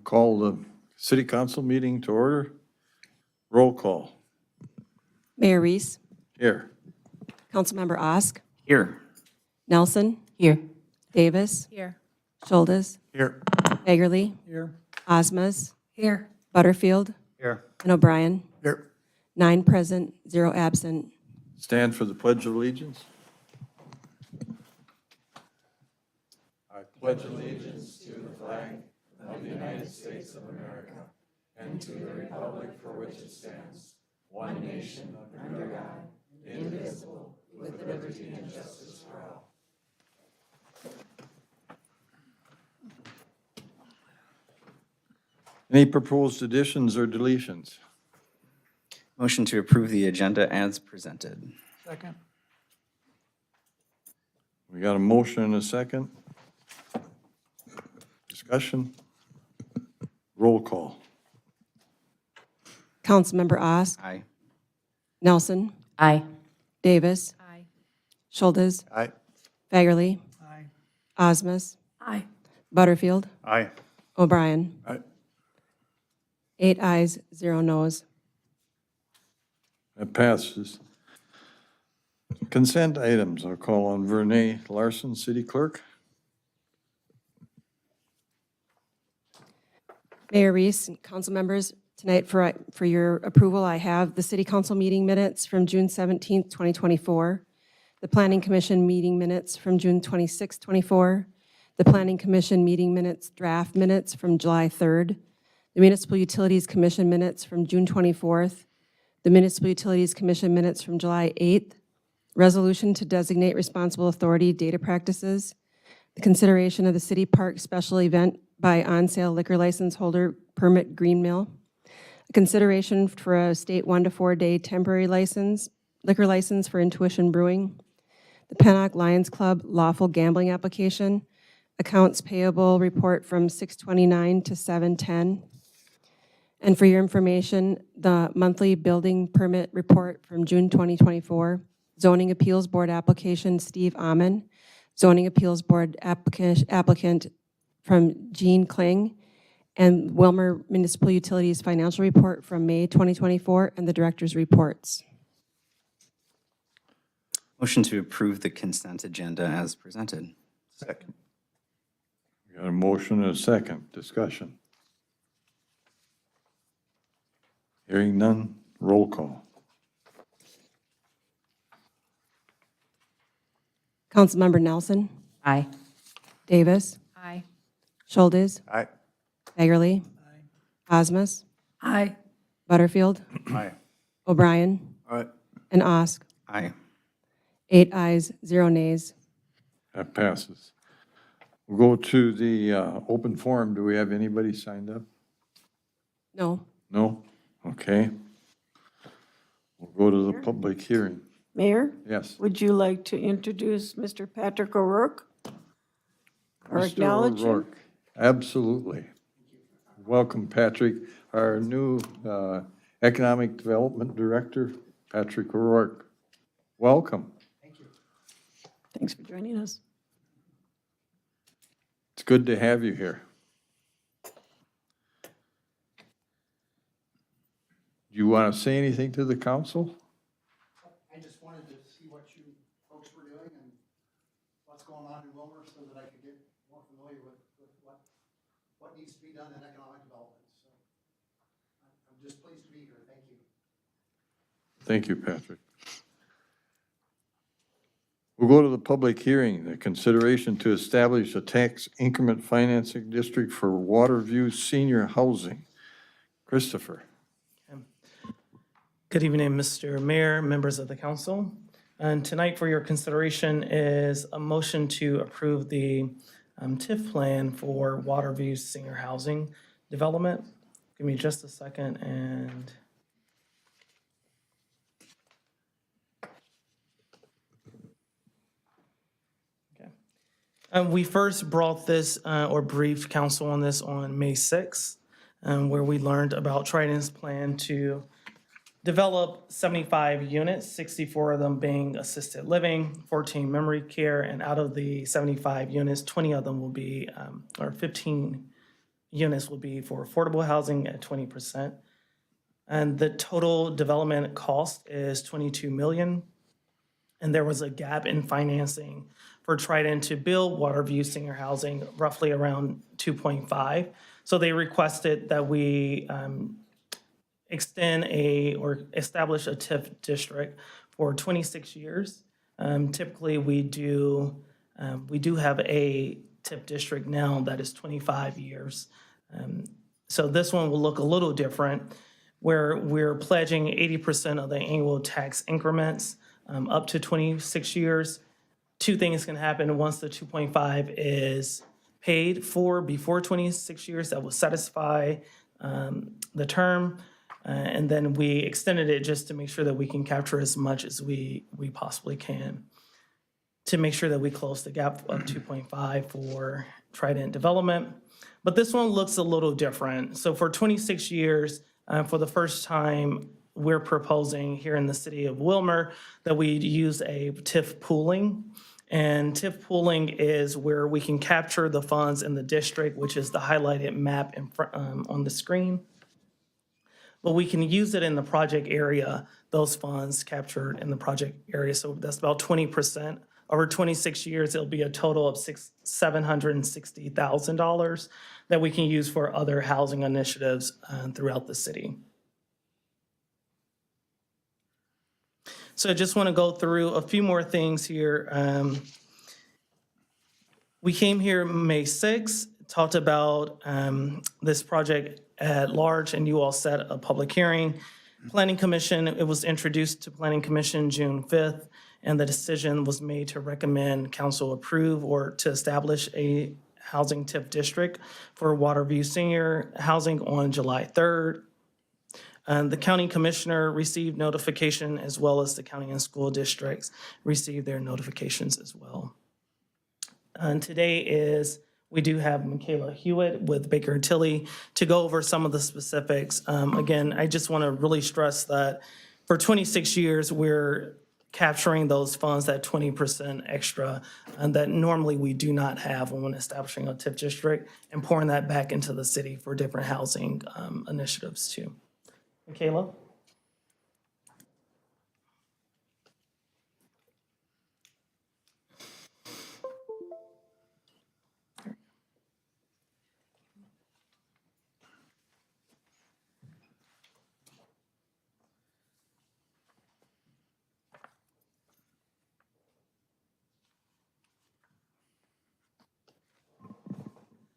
call the city council meeting to order. Roll call. Mayor Reese, Here. Councilmember Osk, Here. Nelson, Here. Davis, Here. Schultes, Here. Fagerly, Here. Osmas, Here. Butterfield, Here. and O'Brien. Here. 9 present, 0 absent. Stand for the Pledge of Allegiance. I pledge allegiance to the flag of the United States of America and to the republic for which it stands, one nation under God, indivisible, with liberty and justice for all. Any proposed additions or deletions? Motion to approve the agenda as presented. Second. We got a motion and a second. Discussion. Roll call. Councilmember Osk, Aye. Nelson, Aye. Davis, Aye. Schultes, Aye. Fagerly, Aye. Osmas, Aye. Butterfield, Aye. O'Brien. Aye. 8 ayes, 0 noes. That passes. Consent items. I'll call on Vernee Larson, City Clerk. Mayor Reese and council members, tonight for your approval, I have the city council meeting minutes from June 17th, 2024, the planning commission meeting minutes from June 26th, 24, the planning commission meeting minutes, draft minutes from July 3rd, the municipal utilities commission minutes from June 24th, the municipal utilities commission minutes from July 8th, resolution to designate responsible authority data practices, the consideration of the city park special event by on-sale liquor license holder permit Green Mill, a consideration for a state 1 to 4 day temporary liquor license for Intuition Brewing, the Pennock Lions Club lawful gambling application, accounts payable report from 6/29 to 7/10, and for your information, the monthly building permit report from June 2024, zoning appeals board application Steve Amon, zoning appeals board applicant from Jean Kling, and Willmar Municipal Utilities financial report from May 2024, and the director's reports. Motion to approve the consent agenda as presented. Second. We got a motion and a second. Discussion. Hearing none. Roll call. Councilmember Nelson, Aye. Davis, Aye. Schultes, Aye. Fagerly, Osmas, Aye. Butterfield, Aye. O'Brien, Aye. and Osk. Aye. 8 ayes, 0 nays. That passes. We'll go to the open forum. Do we have anybody signed up? No. No? Okay. We'll go to the public hearing. Mayor, Yes. would you like to introduce Mr. Patrick O'Rourke? Or Mr. acknowledge him? O'Rourke. Absolutely. Welcome, Patrick. Our new Economic Development Director, Patrick O'Rourke. Welcome. Thanks for joining us. It's good to have you here. Do you want to say anything to the council? I just wanted to see what you folks were doing and what's going on in Willmar so that I could get more familiar with what needs to be done in economic development. So I'm just pleased to be here. Thank you. Thank you, Patrick. We'll go to the public hearing, the consideration to establish a tax increment financing district for Waterview Senior Housing. Christopher. Good evening, Mr. Mayor, members of the council. And tonight for your consideration is a motion to approve the TIF plan for Waterview Senior Housing Development. Give me just a second and. Okay. We first brought this or briefed council on this on May 6th, where we learned about Trident's plan to develop 75 units, 64 of them being assisted living, 14 memory care, and out of the 75 units, 20 of them will be, or 15 units will be for affordable housing at 20%. And the total development cost is $22 million. And there was a gap in financing for Trident to build Waterview senior housing, roughly around 2.5. So they requested that we extend or establish a TIF district for 26 years. Typically, we do have a TIF district now that is 25 years. So this one will look a little different, where we're pledging 80% of the annual tax increments up to 26 years. Two things can happen once the 2.5 is paid for before 26 years. That will satisfy the term. And then we extended it just to make sure that we can capture as much as we possibly can to make sure that we close the gap of 2.5 for Trident development. But this one looks a little different. So for 26 years, for the first time, we're proposing here in the city of Willmar that we use a TIF pooling. And TIF pooling is where we can capture the funds in the district, which is the highlighted map on the screen. But we can use it in the project area, those funds captured in the project area. So that's about 20%. Over 26 years, it'll be a total of $760,000 that we can use for other housing initiatives throughout the city. So I just want to go through a few more things here. We came here May 6th, talked about this project at large, and you all set a public hearing. Planning Commission, it was introduced to Planning Commission June 5th, and the decision was made to recommend council approve or to establish a housing TIF district for Waterview Senior Housing on July 3rd. The county commissioner received notification, as well as the county and school districts received their notifications as well. And today we do have Michaela Hewitt with Baker & Tilly to go over some of the specifics. Again, I just want to really stress that for 26 years, we're capturing those funds, that 20% extra, and that normally we do not have when establishing a TIF district, and pouring that back into the city for different housing initiatives too. Michaela?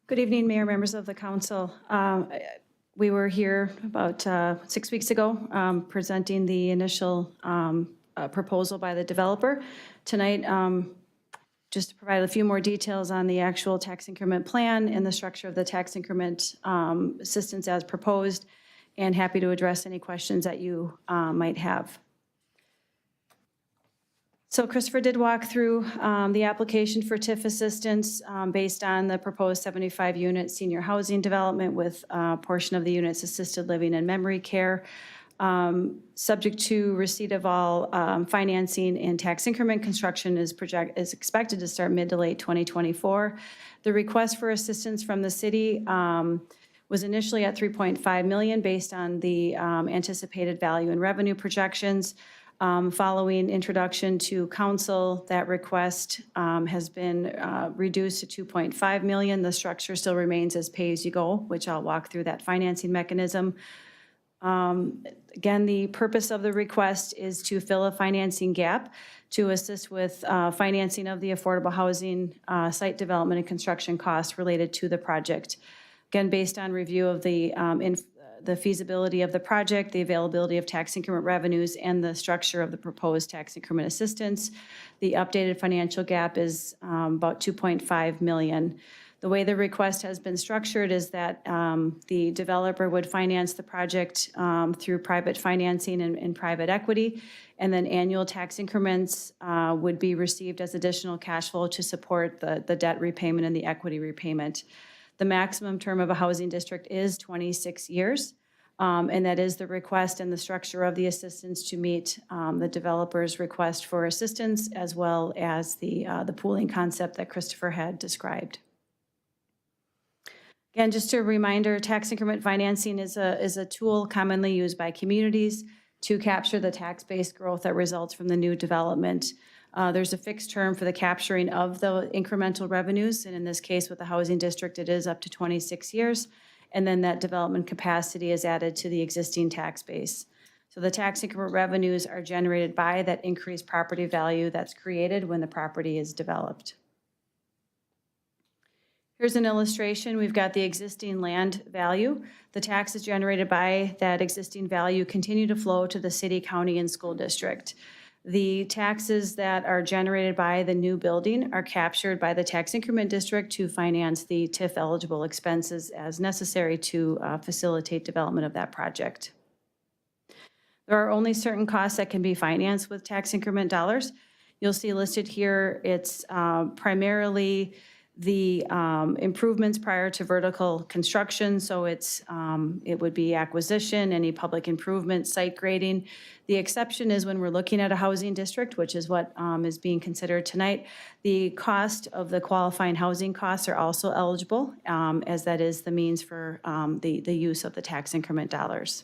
Good evening, Mayor, members of the council. We were here about 6 weeks ago presenting the initial proposal by the developer. Tonight, just to provide a few more details on the actual tax increment plan and the structure of the tax increment assistance as proposed, and happy to address any questions that you might have. So Christopher did walk through the application for TIF assistance based on the proposed 75-unit senior housing development with a portion of the units assisted living and memory care. Subject to receipt of all financing and tax increment, construction is expected to start mid to late 2024. The request for assistance from the city was initially at $3.5 million based on the anticipated value and revenue projections. Following introduction to council, that request has been reduced to $2.5 million. The structure still remains as pay-as-you-go, which I'll walk through that financing mechanism. Again, the purpose of the request is to fill a financing gap to assist with financing of the affordable housing site development and construction costs related to the project. Again, based on review of the feasibility of the project, the availability of tax increment revenues, and the structure of the proposed tax increment assistance, the updated financial gap is about $2.5 million. The way the request has been structured is that the developer would finance the project through private financing and private equity, and then annual tax increments would be received as additional cash flow to support the debt repayment and the equity repayment. The maximum term of a housing district is 26 years, and that is the request and the structure of the assistance to meet the developer's request for assistance, as well as the pooling concept that Christopher had described. Again, just a reminder, tax increment financing is a tool commonly used by communities to capture the tax-based growth that results from the new development. There's a fixed term for the capturing of the incremental revenues, and in this case with the housing district, it is up to 26 years, and then that development capacity is added to the existing tax base. So the tax increment revenues are generated by that increased property value that's created when the property is developed. Here's an illustration. We've got the existing land value. The taxes generated by that existing value continue to flow to the city, county, and school district. The taxes that are generated by the new building are captured by the tax increment district to finance the TIF eligible expenses as necessary to facilitate development of that project. There are only certain costs that can be financed with tax increment dollars. You'll see listed here, it's primarily the improvements prior to vertical construction. So it would be acquisition, any public improvement, site grading. The exception is when we're looking at a housing district, which is what is being considered tonight. The cost of the qualifying housing costs are also eligible, as that is the means for the use of the tax increment dollars.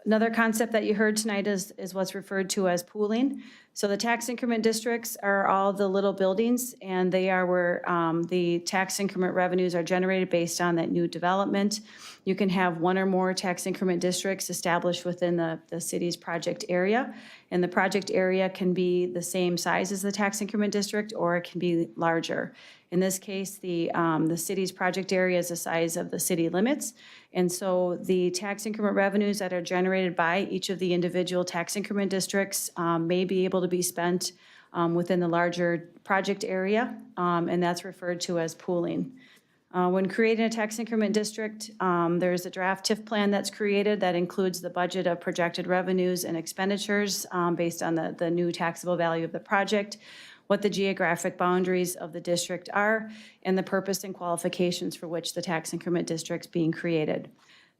Another concept that you heard tonight is what's referred to as pooling. So the tax increment districts are all the little buildings, and they are where the tax increment revenues are generated based on that new development. You can have one or more tax increment districts established within the city's project area, and the project area can be the same size as the tax increment district, or it can be larger. In this case, the city's project area is the size of the city limits, and so the tax increment revenues that are generated by each of the individual tax increment districts may be able to be spent within the larger project area, and that's referred to as pooling. When creating a tax increment district, there's a draft TIF plan that's created that includes the budget of projected revenues and expenditures based on the new taxable value of the project, what the geographic boundaries of the district are, and the purpose and qualifications for which the tax increment district's being created.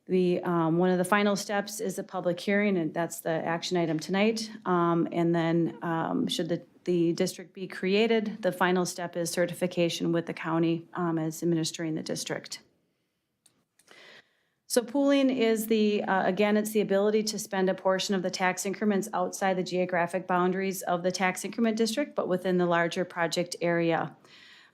One of the final steps is a public hearing, and that's the action item tonight. And then should the district be created, the final step is certification with the county as administering the district. So pooling is again, it's the ability to spend a portion of the tax increments outside the geographic boundaries of the tax increment district, but within the larger project area.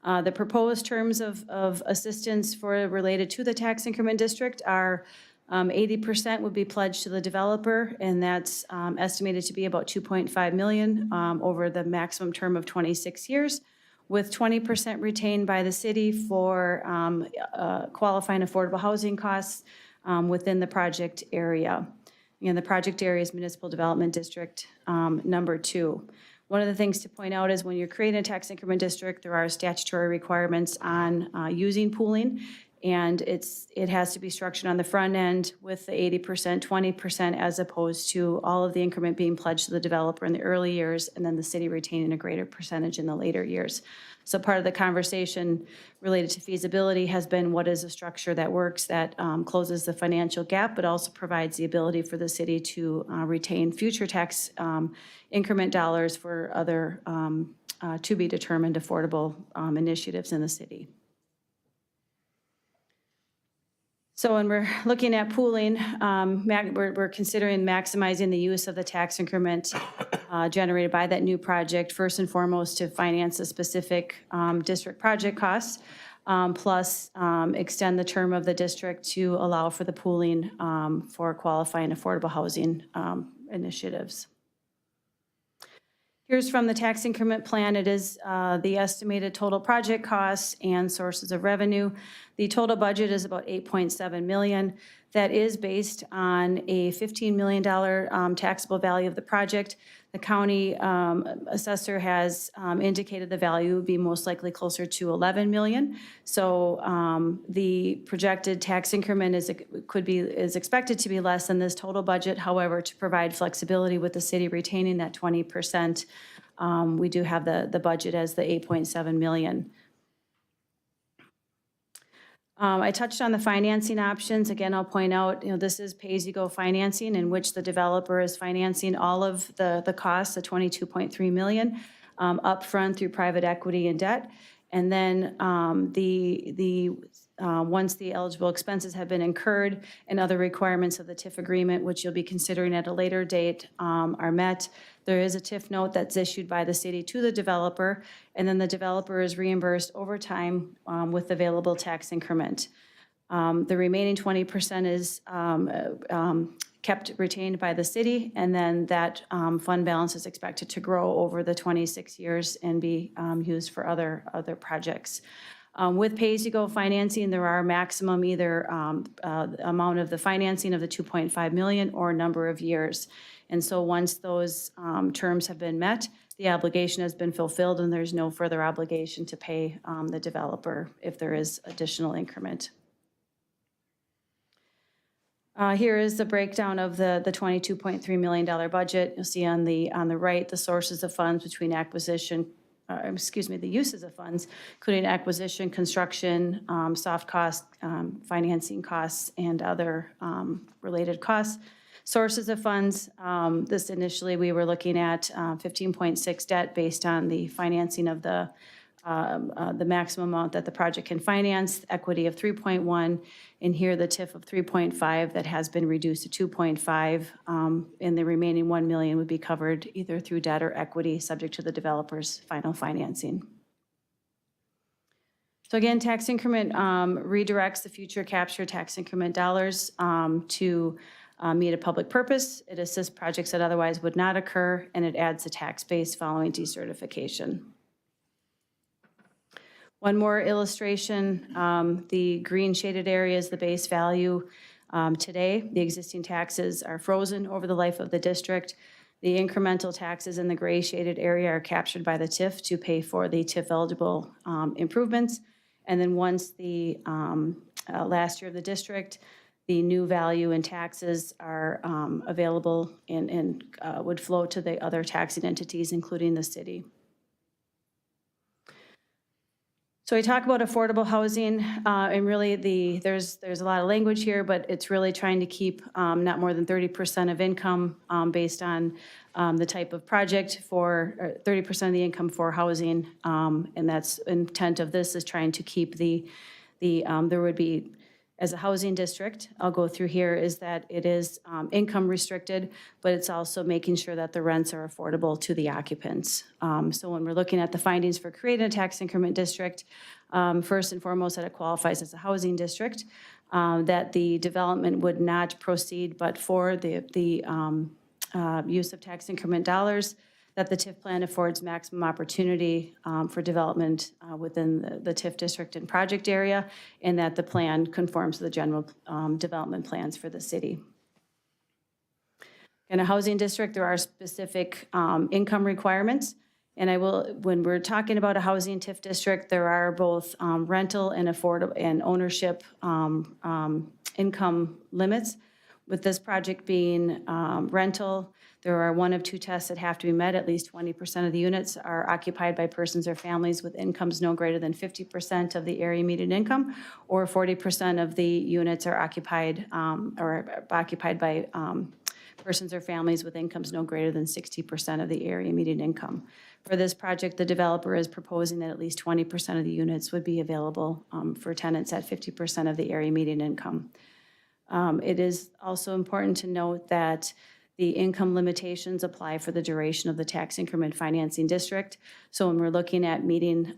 The proposed terms of assistance related to the tax increment district are 80% would be pledged to the developer, and that's estimated to be about $2.5 million over the maximum term of 26 years, with 20% retained by the city for qualifying affordable housing costs within the project area. And the project area is Municipal Development District number 2. One of the things to point out is when you're creating a tax increment district, there are statutory requirements on using pooling, and it has to be structured on the front end with the 80%, 20%, as opposed to all of the increment being pledged to the developer in the early years, and then the city retaining a greater percentage in the later years. So part of the conversation related to feasibility has been what is a structure that works, that closes the financial gap, but also provides the ability for the city to retain future tax increment dollars for other to be determined affordable initiatives in the city. So when we're looking at pooling, we're considering maximizing the use of the tax increment generated by that new project, first and foremost to finance the specific district project costs, plus extend the term of the district to allow for the pooling for qualifying affordable housing initiatives. Here's from the tax increment plan. It is the estimated total project costs and sources of revenue. The total budget is about $8.7 million. That is based on a $15 million taxable value of the project. The county assessor has indicated the value would be most likely closer to $11 million. So the projected tax increment is expected to be less than this total budget. However, to provide flexibility with the city retaining that 20%, we do have the budget as the $8.7 million. I touched on the financing options. Again, I'll point out, this is pay-as-you-go financing in which the developer is financing all of the costs, the $22.3 million, upfront through private equity and debt. And then once the eligible expenses have been incurred and other requirements of the TIF agreement, which you'll be considering at a later date, are met, there is a TIF note that's issued by the city to the developer, and then the developer is reimbursed over time with available tax increment. The remaining 20% is kept retained by the city, and then that fund balance is expected to grow over the 26 years and be used for other projects. With pay-as-you-go financing, there are maximum either amount of the financing of the 2.5 million or number of years. And so once those terms have been met, the obligation has been fulfilled, and there's no further obligation to pay the developer if there is additional increment. Here is the breakdown of the $22.3 million budget. You'll see on the right the sources of funds between acquisition, the uses of funds, including acquisition, construction, soft cost, financing costs, and other related costs. Sources of funds, this initially we were looking at 15.6 debt based on the financing of the maximum amount that the project can finance, equity of 3.1, and here the TIF of 3.5 that has been reduced to 2.5, and the remaining 1 million would be covered either through debt or equity, subject to the developer's final financing. So again, tax increment redirects the future capture tax increment dollars to meet a public purpose. It assists projects that otherwise would not occur, and it adds a tax base following decertification. One more illustration, the green shaded area is the base value today. The existing taxes are frozen over the life of the district. The incremental taxes in the gray shaded area are captured by the TIF to pay for the TIF eligible improvements. And then once the last year of the district, the new value in taxes are available and would flow to the other taxing entities, including the city. So we talk about affordable housing, and really there's a lot of language here, but it's really trying to keep not more than 30% of income based on the type of project for 30% of the income for housing, and that's intent of this is trying to keep there would be, as a housing district, I'll go through here, is that it is income restricted, but it's also making sure that the rents are affordable to the occupants. So when we're looking at the findings for creating a tax increment district, first and foremost, that it qualifies as a housing district, that the development would not proceed but for the use of tax increment dollars, that the TIF plan affords maximum opportunity for development within the TIF district and project area, and that the plan conforms to the general development plans for the city. In a housing district, there are specific income requirements, and when we're talking about a housing TIF district, there are both rental and affordable and ownership income limits. With this project being rental, there are one of two tests that have to be met. At least 20% of the units are occupied by persons or families with incomes no greater than 50% of the area median income, or 40% of the units are occupied by persons or families with incomes no greater than 60% of the area median income. For this project, the developer is proposing that at least 20% of the units would be available for tenants at 50% of the area median income. It is also important to note that the income limitations apply for the duration of the tax increment financing district. So when we're looking at meeting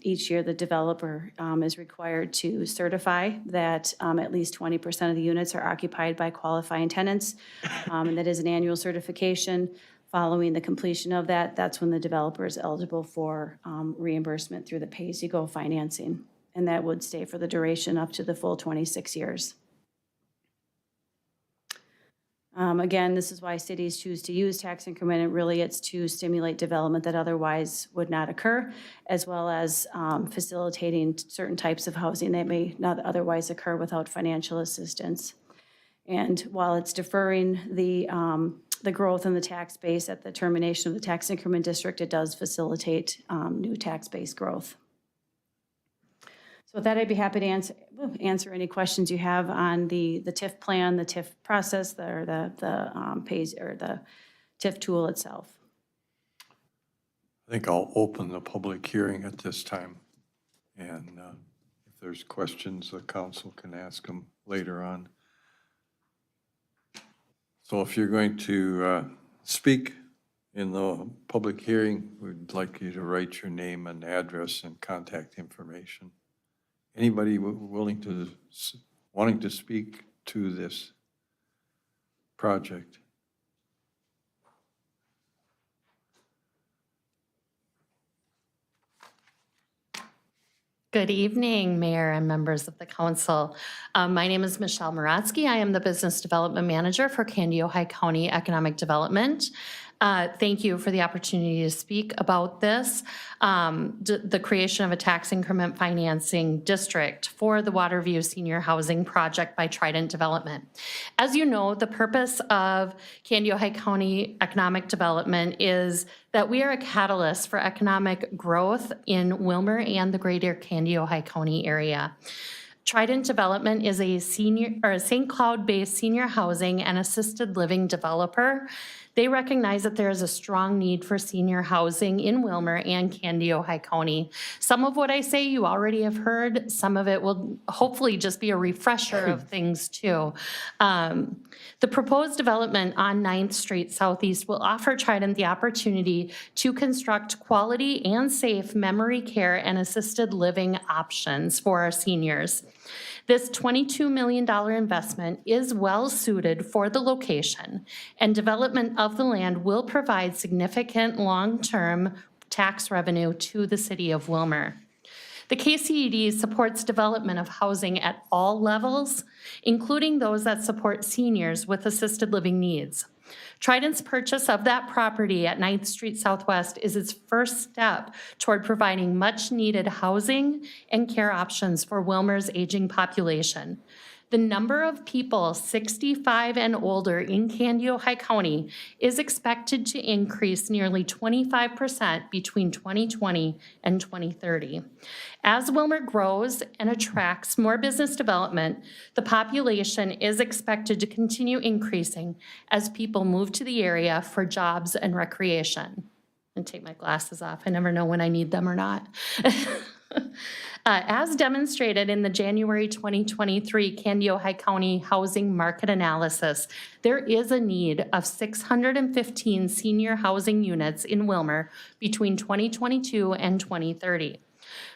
each year, the developer is required to certify that at least 20% of the units are occupied by qualifying tenants, and that is an annual certification. Following the completion of that, that's when the developer is eligible for reimbursement through the pay-as-you-go financing, and that would stay for the duration up to the full 26 years. Again, this is why cities choose to use tax increment, and really it's to stimulate development that otherwise would not occur, as well as facilitating certain types of housing that may not otherwise occur without financial assistance. And while it's deferring the growth in the tax base at the termination of the tax increment district, it does facilitate new tax base growth. So with that, I'd be happy to answer any questions you have on the TIF plan, the TIF process, or the TIF tool itself. I think I'll open the public hearing at this time. And if there's questions, the council can ask them later on. So if you're going to speak in the public hearing, we'd like you to write your name and address and contact information. Anybody willing to, wanting to speak to this project? Good evening, Mayor and members of the council. My name is Michelle Moratsky. I am the Business Development Manager for Candy, Ojai County Economic Development. Thank you for the opportunity to speak about this, the creation of a tax increment financing district for the Waterview Senior Housing Project by Trident Development. As you know, the purpose of Candy, Ojai County Economic Development is that we are a catalyst for economic growth in Willmar and the greater Candy, Ojai County area. Trident Development is a St. Cloud-based senior housing and assisted living developer. They recognize that there is a strong need for senior housing in Willmar and Candy, Ojai County. Some of what I say you already have heard. Some of it will hopefully just be a refresher of things too. The proposed development on 9th Street Southeast will offer Trident the opportunity to construct quality and safe memory care and assisted living options for our seniors. This $22 million investment is well suited for the location, and development of the land will provide significant long-term tax revenue to the city of Willmar. The KCED supports development of housing at all levels, including those that support seniors with assisted living needs. Trident's purchase of that property at 9th Street Southwest is its first step toward providing much-needed housing and care options for Willmar's aging population. The number of people 65 and older in Candy, Ojai County is expected to increase nearly 25% between 2020 and 2030. As Willmar grows and attracts more business development, the population is expected to continue increasing as people move to the area for jobs and recreation. And take my glasses off. I never know when I need them or not. As demonstrated in the January 2023 Candy, Ojai County Housing Market Analysis, there is a need of 615 senior housing units in Willmar between 2022 and 2030.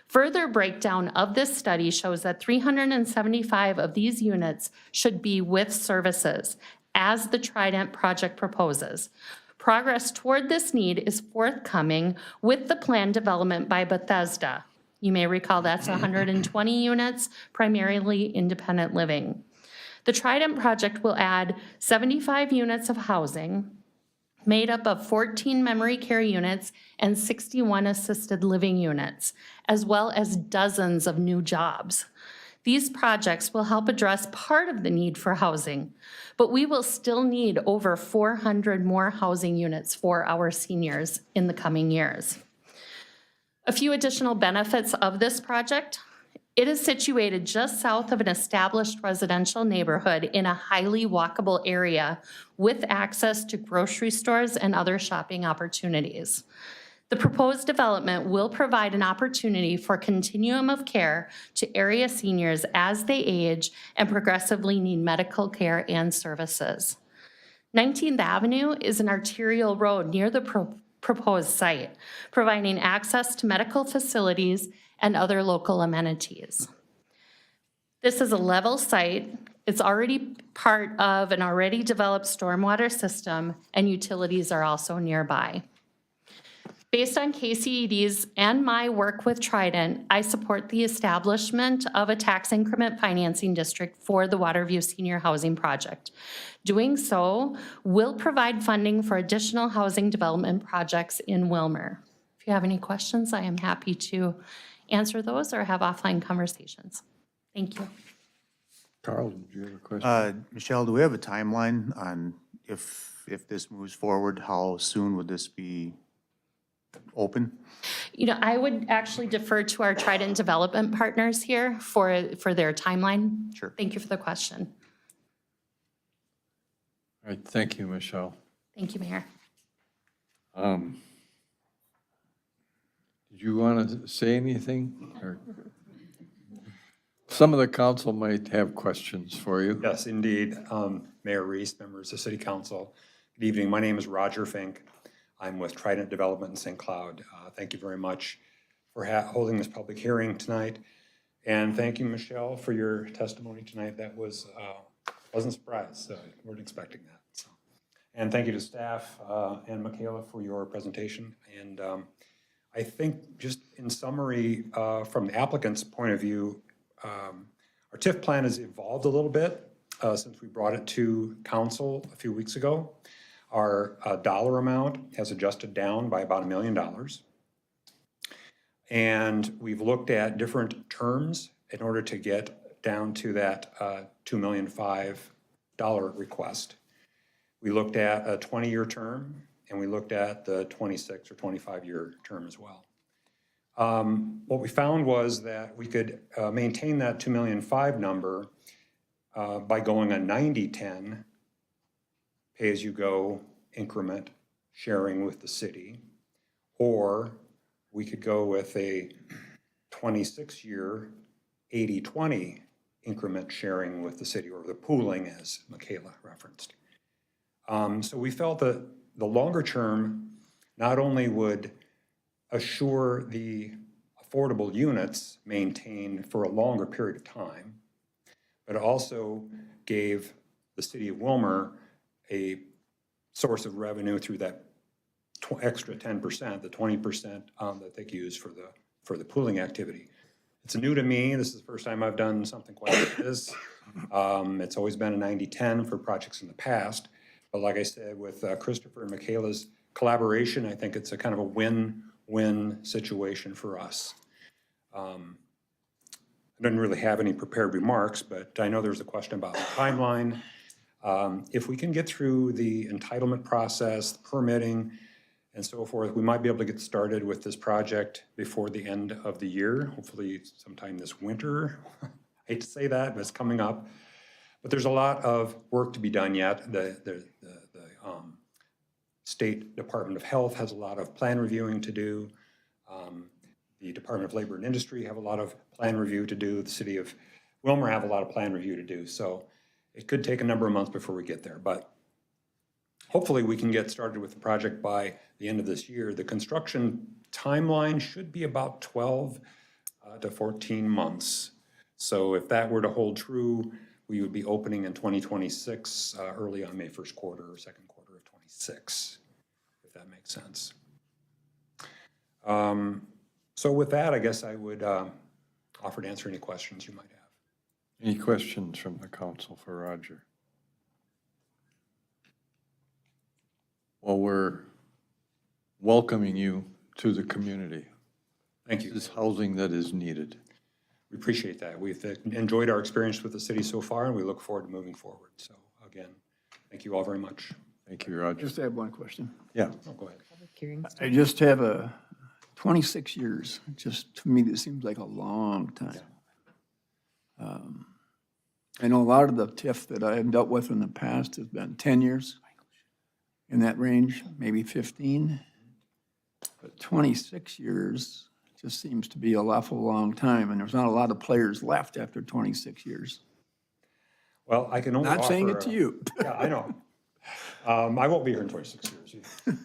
Further breakdown of this study shows that 375 of these units should be with services, as the Trident project proposes. Progress toward this need is forthcoming with the planned development by Bethesda. You may recall that's 120 units, primarily independent living. The Trident project will add 75 units of housing, made up of 14 memory care units and 61 assisted living units, as well as dozens of new jobs. These projects will help address part of the need for housing, but we will still need over 400 more housing units for our seniors in the coming years. A few additional benefits of this project. It is situated just south of an established residential neighborhood in a highly walkable area with access to grocery stores and other shopping opportunities. The proposed development will provide an opportunity for continuum of care to area seniors as they age and progressively need medical care and services. 19th Avenue is an arterial road near the proposed site, providing access to medical facilities and other local amenities. This is a level site. It's already part of an already developed stormwater system, and utilities are also nearby. Based on KCED's and my work with Trident, I support the establishment of a tax increment financing district for the Waterview Senior Housing Project. Doing so will provide funding for additional housing development projects in Willmar. If you have any questions, I am happy to answer those or have offline conversations. Thank you. Carl, did you have a question? Michelle, do we have a timeline on if this moves forward, how soon would this be open? You know, I would actually defer to our Trident development partners here for their timeline. Sure. Thank you for the question. All right, thank you, Michelle. Thank you, Mayor. Do Did you want to say anything? Or- Some of the council might have questions for you. Yes, indeed. Mayor Reese, members of City Council, good evening. My name is Roger Fink. I'm with Trident Development in St. Cloud. Thank you very much for holding this public hearing tonight. And thank you, Michelle, for your testimony tonight. That was, wasn't surprised, so weren't expecting that. So. And thank you to staff and Michaela for your presentation. And I think just in summary, from the applicant's point of view, our TIF plan has evolved a little bit since we brought it to council a few weeks ago. Our dollar amount has adjusted down by about $1 million. And we've looked at different terms in order to get down to that $2.5 million request. We looked at a 20-year term, and we looked at the 26 or 25-year term as well. What we found was that we could maintain that $2.5 million number by going a 90-10 pay-as-you-go increment sharing with the city, or we could go with a 26-year 80-20 increment sharing with the city, or the pooling, as Michaela referenced. So we felt that the longer term not only would assure the affordable units maintained for a longer period of time, but also gave the city of Willmar a source of revenue through that extra 10%, the 20% that they use for the pooling activity. It's new to me. This is the first time I've done something quite like this. It's always been a 90-10 for projects in the past. But like I said, with Christopher and Michaela's collaboration, I think it's a kind of a win-win situation for us. I didn't really have any prepared remarks, but I know there's a question about the timeline. If we can get through the entitlement process, the permitting, and so forth, we might be able to get started with this project before the end of the year, hopefully sometime this winter. I hate to say that, but it's coming up. But there's a lot of work to be done yet. The State Department of Health has a lot of plan reviewing to do. The Department of Labor and Industry have a lot of plan review to do. The City of Willmar have a lot of plan review to do. So it could take a number of months before we get there, but hopefully we can get started with the project by the end of this year. The construction timeline should be about 12 to 14 months. So if that were to hold true, we would be opening in 2026, early on May 1st quarter or second quarter of 26, if that makes sense. So with that, I guess I would offer to answer any questions you might have. Any questions from the council for Roger? Well, we're welcoming you to the community. Thank you. This is housing that is needed. We appreciate that. We've enjoyed our experience with the city so far, and we look forward to moving forward. So again, thank you all very much. Thank you, Roger. Just have one question. Yeah. Oh, go ahead. I just have a 26 years. Just to me, this seems like a long time. I know a lot of the TIF that I have dealt with in the past has been 10 years, in that range, maybe 15. But 26 years just seems to be an awful long time, and there's not a lot of players left after 26 years. Well, I can only Not saying it offer, to you. Yeah, I know. I won't be here in 26 years either.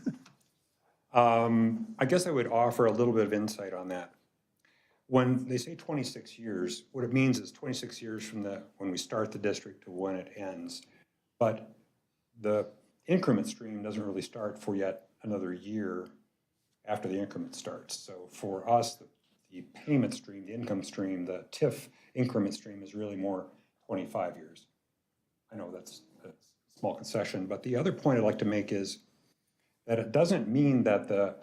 I guess I would offer a little bit of insight on that. When they say 26 years, what it means is 26 years from when we start the district to when it ends. But the increment stream doesn't really start for yet another year after the increment starts. So for us, the payment stream, the income stream, the TIF increment stream is really more 25 years. I know that's a small concession, but the other point I'd like to make is that it doesn't mean that the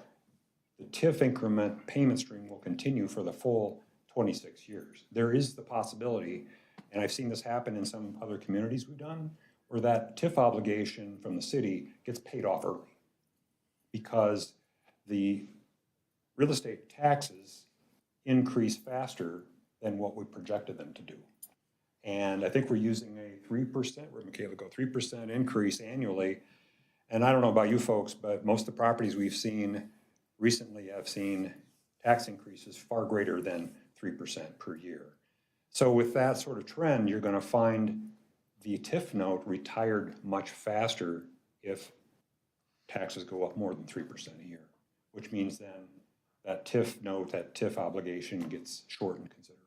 TIF increment payment stream will continue for the full 26 years. There is the possibility, and I've seen this happen in some other communities we've done, where that TIF obligation from the city gets paid off early because the real estate taxes increase faster than what we projected them to do. And I think we're using a 3%, where Michaela go, 3% increase annually. And I don't know about you folks, but most of the properties we've seen recently have seen tax increases far greater than 3% per year. So with that sort of trend, you're going to find the TIF note retired much faster if taxes go up more than 3% a year, which means then that TIF note, that TIF obligation gets shortened considerably.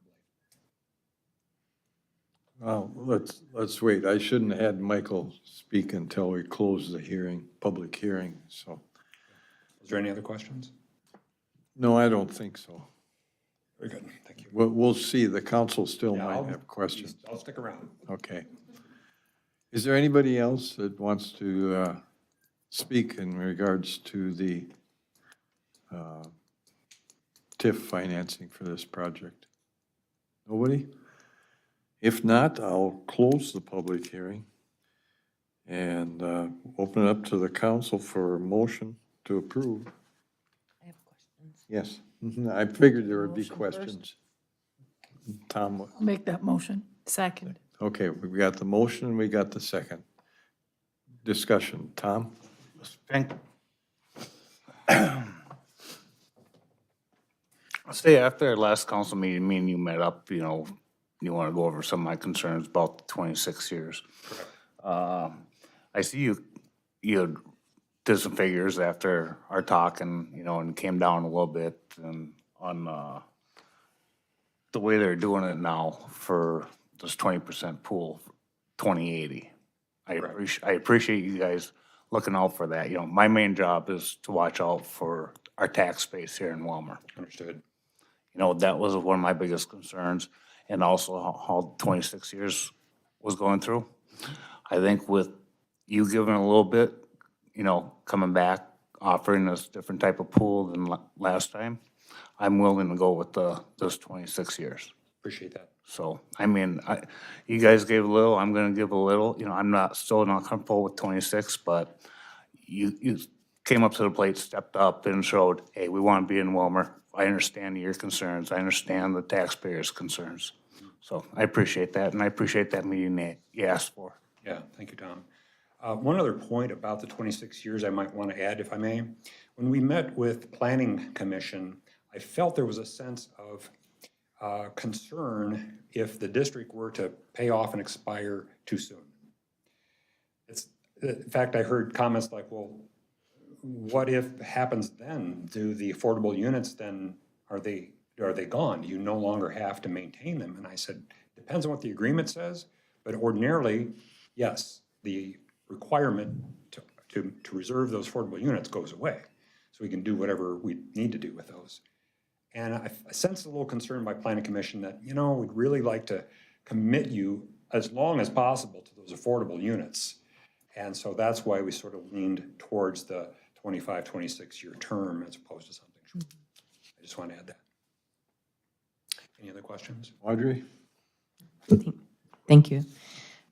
Well, let's wait. I shouldn't have had Michael speak until we close the hearing, public hearing, so. Is there any other questions? No, I don't think so. Very good, thank you. We'll see. The council still Yeah, might have questions. I'll stick around. Okay. Is there anybody else that wants to speak in regards to the TIF financing for this project? Nobody? If not, I'll close the public hearing and open it up to the council for a motion to approve. I have questions. Yes, I figured there would be Motion first. questions. Tom, I'll make that motion. Second. okay, we got the motion and we got the second. Discussion, Tom? Say after our last council meeting, me and you met up, you know, you want to go over some of my concerns about the 26 years. I see you did some figures after our talk and, you know, and came down a little bit and on the way they're doing it now for this 20% pool, 2080. I appreciate you guys looking out for that. You know, my main job is to watch out for our tax base here in Willmar. Understood. You know, that was one of my biggest concerns, and also how 26 years was going through. I think with you giving a little bit, you know, coming back, offering us different type of pool than last time, I'm willing to go with this 26 years. Appreciate that. So, I mean, you guys gave a little, I'm gonna give a little. You know, I'm still not comfortable with 26, but you came up to the plate, stepped up and showed, hey, we want to be in Willmar. I understand your concerns. I understand the taxpayers' concerns. So I appreciate that, and I appreciate that meeting that you asked for. Yeah, thank you, Tom. One other point about the 26 years I might want to add, if I may. When we met with Planning Commission, I felt there was a sense of concern if the district were to pay off and expire too soon. In fact, I heard comments like, well, what if happens then? Do the affordable units then, are they gone? Do you no longer have to maintain them? And I said, depends on what the agreement says, but ordinarily, yes, the requirement to reserve those affordable units goes away. So we can do whatever we need to do with those. And I sensed a little concern by Planning Commission that, you know, we'd really like to commit you as long as possible to those affordable units. And so that's why we sort of leaned towards the 25, 26-year term as opposed to something short. I just want to add that. Any other questions? Audrey? Thank you.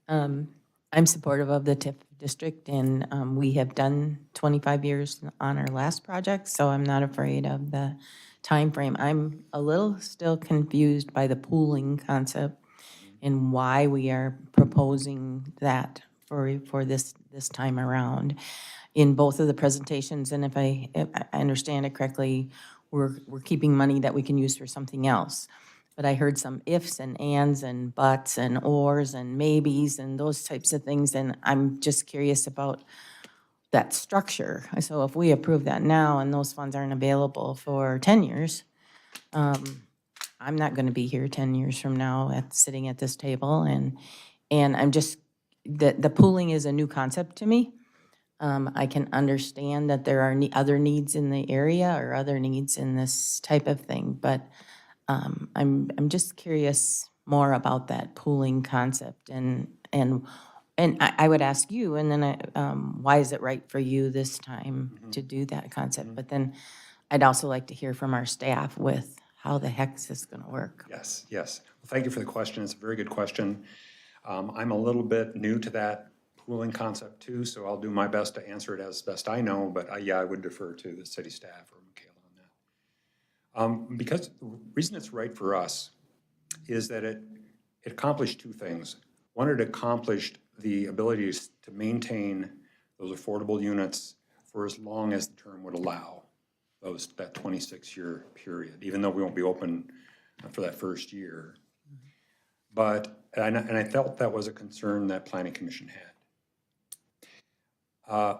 I'm supportive of the TIF district, and we have done 25 years on our last project, so I'm not afraid of the time frame. I'm a little still confused by the pooling concept and why we are proposing that for this time around. In both of the presentations, and if I understand it correctly, we're keeping money that we can use for something else. But I heard some ifs and ands and buts and ors and maybes and those types of things, and I'm just curious about that structure. So if we approve that now and those funds aren't available for 10 years, I'm not going to be here 10 years from now sitting at this table, and I'm just, the pooling is a new concept to me. I can understand that there are other needs in the area or other needs in this type of thing, but I'm just curious more about that pooling concept, and I would ask you, and then why is it right for you this time to do that concept? But then I'd also like to hear from our staff with how the heck is this going to work? Yes, yes. Well, thank you for the question. It's a very good question. I'm a little bit new to that pooling concept too, so I'll do my best to answer it as best I know, but yeah, I would defer to the city staff or Michaela on that. Because the reason it's right for us is that it accomplished two things. One, it accomplished the ability to maintain those affordable units for as long as the term would allow. that 26-year period, even though we won't be open for that first year. But, and I felt that was a concern that Planning Commission had.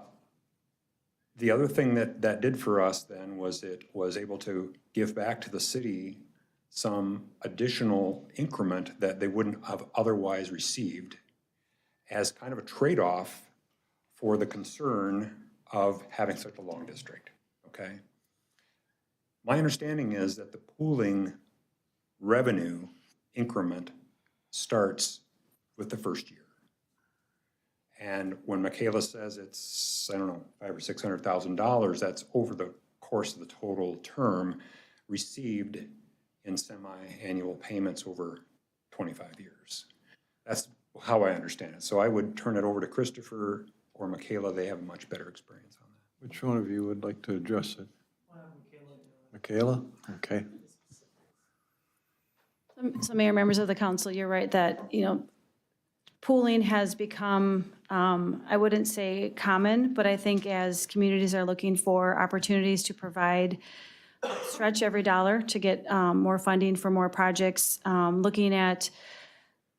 The other thing that did for us then was it was able to give back to the city some additional increment that they wouldn't have otherwise received as kind of a trade-off for the concern of having such a long district, okay? My understanding is that the pooling revenue increment starts with the first year. And when Michaela says it's, I don't know, $500,000 or $600,000, that's over the course of the total term received in semi-annual payments over 25 years. That's how I understand it. So I would turn it over to Christopher or Michaela. They have much better experience on that. Which one of you would like to address it? Michaela? Okay. So Mayor, members of the council, you're right that, pooling has become, I wouldn't say common, but I think as communities are looking for opportunities to provide, stretch every dollar to get more funding for more projects, looking at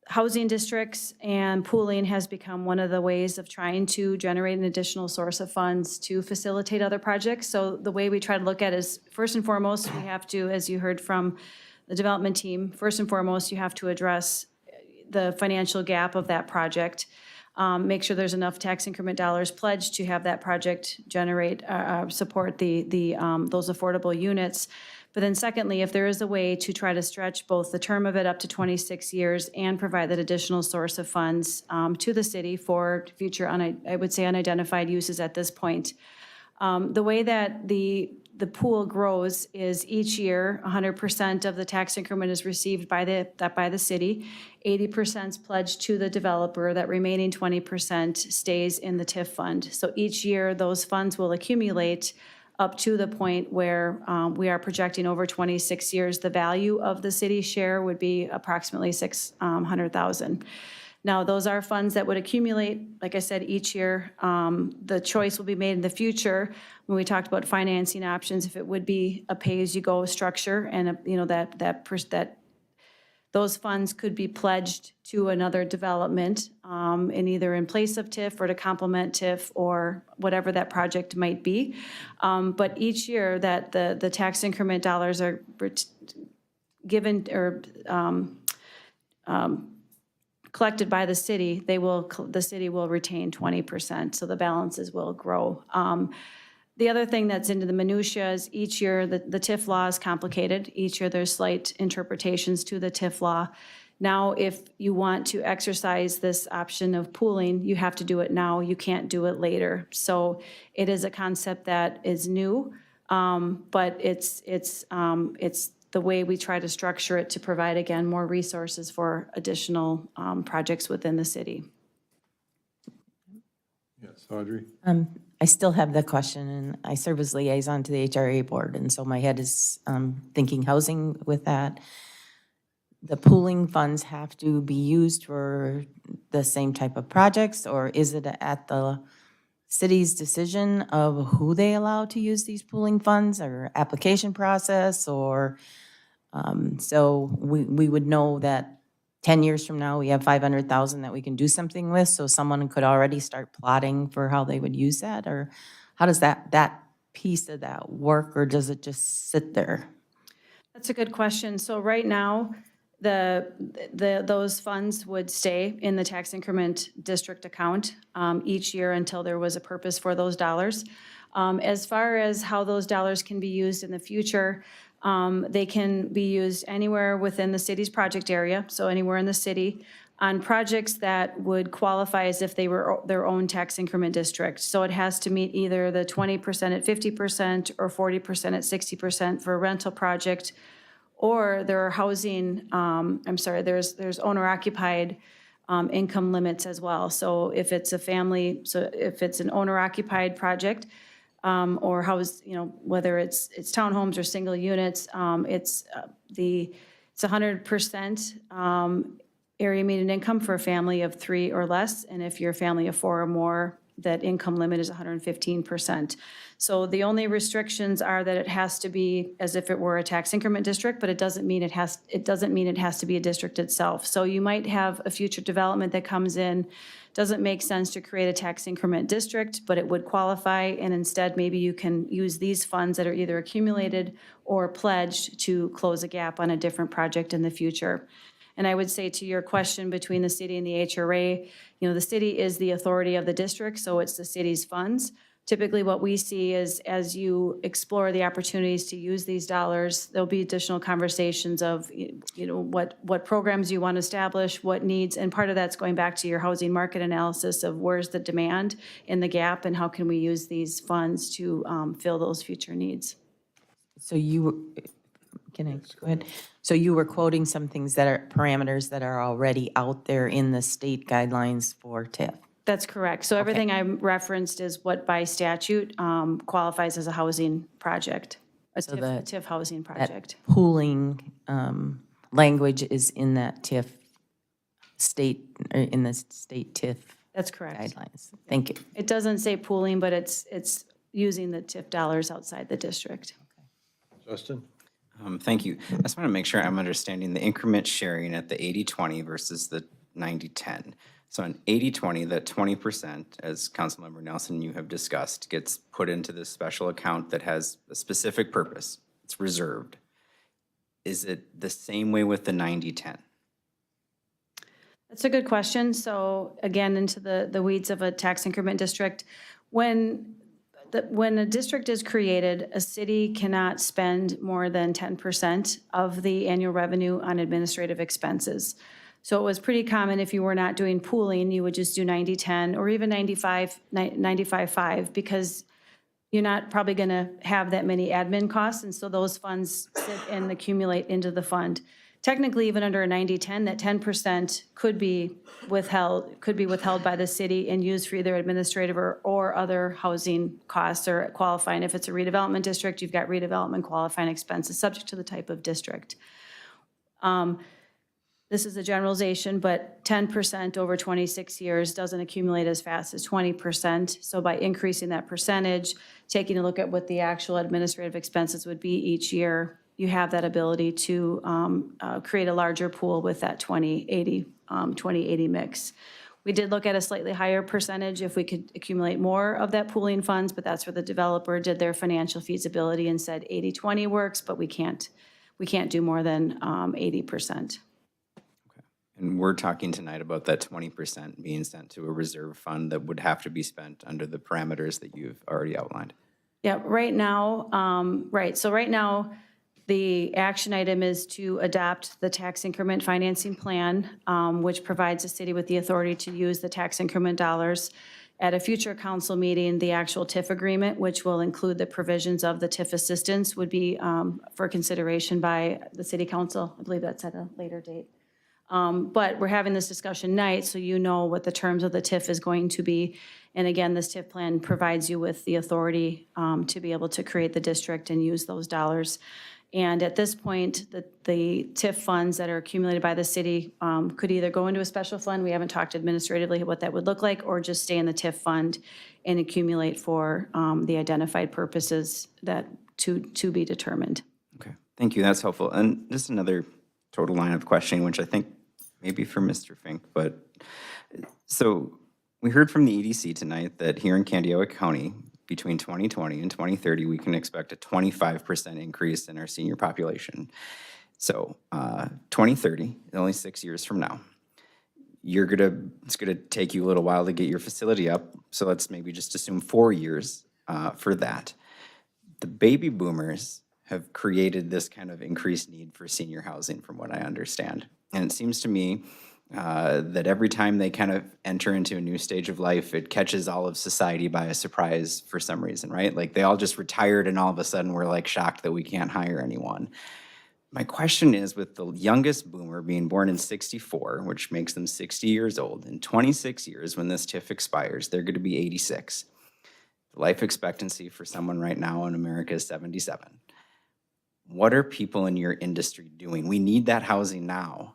housing districts and pooling has become one of the ways of trying to generate an additional source of funds to facilitate other projects. So the way we try to look at it is, first and foremost, we have to, as you heard from the development team, first and foremost, you have to address the financial gap of that project. Make sure there's enough tax increment dollars pledged to have that project generate, support those affordable units. But then secondly, if there is a way to try to stretch both the term of it up to 26 years and provide that additional source of funds to the city for future, I would say, unidentified uses at this point. The way that the pool grows is each year, 100% of the tax increment is received by the city, 80% is pledged to the developer, that remaining 20% stays in the TIF fund. So each year, those funds will accumulate up to the point where we are projecting over 26 years, the value of the city's share would be approximately $600,000. Now, those are funds that would accumulate, like I said, each year. The choice will be made in the future when we talked about financing options, if it would be a pay-as-you-go structure, and those funds could be pledged to another development in place of TIF or to complement TIF or whatever that project might be. But each year that the tax increment dollars are given or collected by the city, the city will retain 20%, so the balances will grow. The other thing that's into the minutia is each year the TIF law is complicated. Each year there's slight interpretations to the TIF law. Now, if you want to exercise this option of pooling, you have to do it now. You can't do it later. So it is a concept that is new, but it's the way we try to structure it to provide, again, more resources for additional projects within the city. Yes, Audrey? I still have the question, and I serve as liaison to the HRA board, and so my head is thinking housing with that. The pooling funds have to be used for the same type of projects, or is it at the city's decision of who they allow to use these pooling funds, or application process, or so we would know that 10 years from now, we have 500,000 that we can do something with, so someone could already start plotting for how they would use that? Or how does that piece of that work, or does it just sit there? That's a good question. So right now, those funds would stay in the tax increment district account each year until there was a purpose for those dollars. As far as how those dollars can be used in the future, they can be used anywhere within the city's project area, so anywhere in the city, on projects that would qualify as if they were their own tax increment district. So it has to meet either the 20% at 50% or 40% at 60% for a rental project, or there are housing, there's owner-occupied income limits as well. So if it's a family, so if it's an owner-occupied project, or whether it's townhomes or single units, it's 100% area median income for a family of 3 or less, and if you're a family of 4 or more, that income limit is 115%. So the only restrictions are that it has to be as if it were a tax increment district, but it doesn't mean it has to be a district itself. So you might have a future development that comes in, doesn't make sense to create a tax increment district, but it would qualify, and instead maybe you can use these funds that are either accumulated or pledged to close a gap on a different project in the future. And I would say to your question between the city and the HRA, the city is the authority of the district, so it's the city's funds. Typically, what we see is as you explore the opportunities to use these dollars, there'll be additional conversations of, what programs you want to establish, what needs, and part of that's going back to your housing market analysis of where's the demand in the gap and how can we use these funds to fill those future needs. So can I go ahead? So you were quoting some things that are parameters that are already out there in the state guidelines for TIF. That's correct. So everything I referenced is what by statute qualifies as a housing project, a TIF housing project. That pooling language is in that TIF state, or in the state TIF That's correct. guidelines. Thank you. It doesn't say pooling, but it's using the TIF dollars outside the district. Justin? Thank you. I just want to make sure I'm understanding the increment sharing at the 80-20 versus the 90-10. So on 80-20, that 20%, as Councilmember Nelson, you have discussed, gets put into this special account that has a specific purpose. It's reserved. Is it the same way with the 90-10? That's a good question. So again, into the weeds of a tax increment district, when a district is created, a city cannot spend more than 10% of the annual revenue on administrative expenses. So it was pretty common if you were not doing pooling, you would just do 90-10 or even 95-5 because you're not probably going to have that many admin costs. And so those funds sit and accumulate into the fund. Technically, even under a 90-10, that 10% could be withheld by the city and used for either administrative or other housing costs or qualifying. If it's a redevelopment district, you've got redevelopment qualifying expenses subject to the type of district. This is a generalization, but 10% over 26 years doesn't accumulate as fast as 20%. So by increasing that percentage, taking a look at what the actual administrative expenses would be each year, you have that ability to create a larger pool with that 20-80 mix. We did look at a slightly higher percentage if we could accumulate more of that pooling funds, but that's where the developer did their financial feasibility and said 80-20 works, but we can't do more than 80%. And we're talking tonight about that 20% being sent to a reserve fund that would have to be spent under the parameters that you've already outlined. Yeah, right now, right. So right now, the action item is to adopt the tax increment financing plan, which provides the city with the authority to use the tax increment dollars. At a future council meeting, the actual TIF agreement, which will include the provisions of the TIF assistance, would be for consideration by the city council. I believe that's at a later date. But we're having this discussion tonight, so you know what the terms of the TIF is going to be. And again, this TIF plan provides you with the authority to be able to create the district and use those dollars. And at this point, the TIF funds that are accumulated by the city could either go into a special fund, we haven't talked administratively what that would look like, or just stay in the TIF fund and accumulate for the identified purposes that to be determined. Okay, thank you, that's helpful. And just another total line of questioning, which I think maybe for Mr. Fink, but so we heard from the EDC tonight that here in Candiota County, between 2020 and 2030, we can expect a 25% increase in our senior population. So 2030, only 6 years from now, it's gonna take you a little while to get your facility up. So let's maybe just assume 4 years for that. The baby boomers have created this kind of increased need for senior housing, from what I understand. And it seems to me that every time they kind of enter into a new stage of life, it catches all of society by a surprise for some reason, right? Like they all just retired and all of a sudden we're like shocked that we can't hire anyone. My question is, with the youngest boomer being born in 64, which makes them 60 years old, in 26 years when this TIF expires, they're gonna be 86. The life expectancy for someone right now in America is 77. What are people in your industry doing? We need that housing now.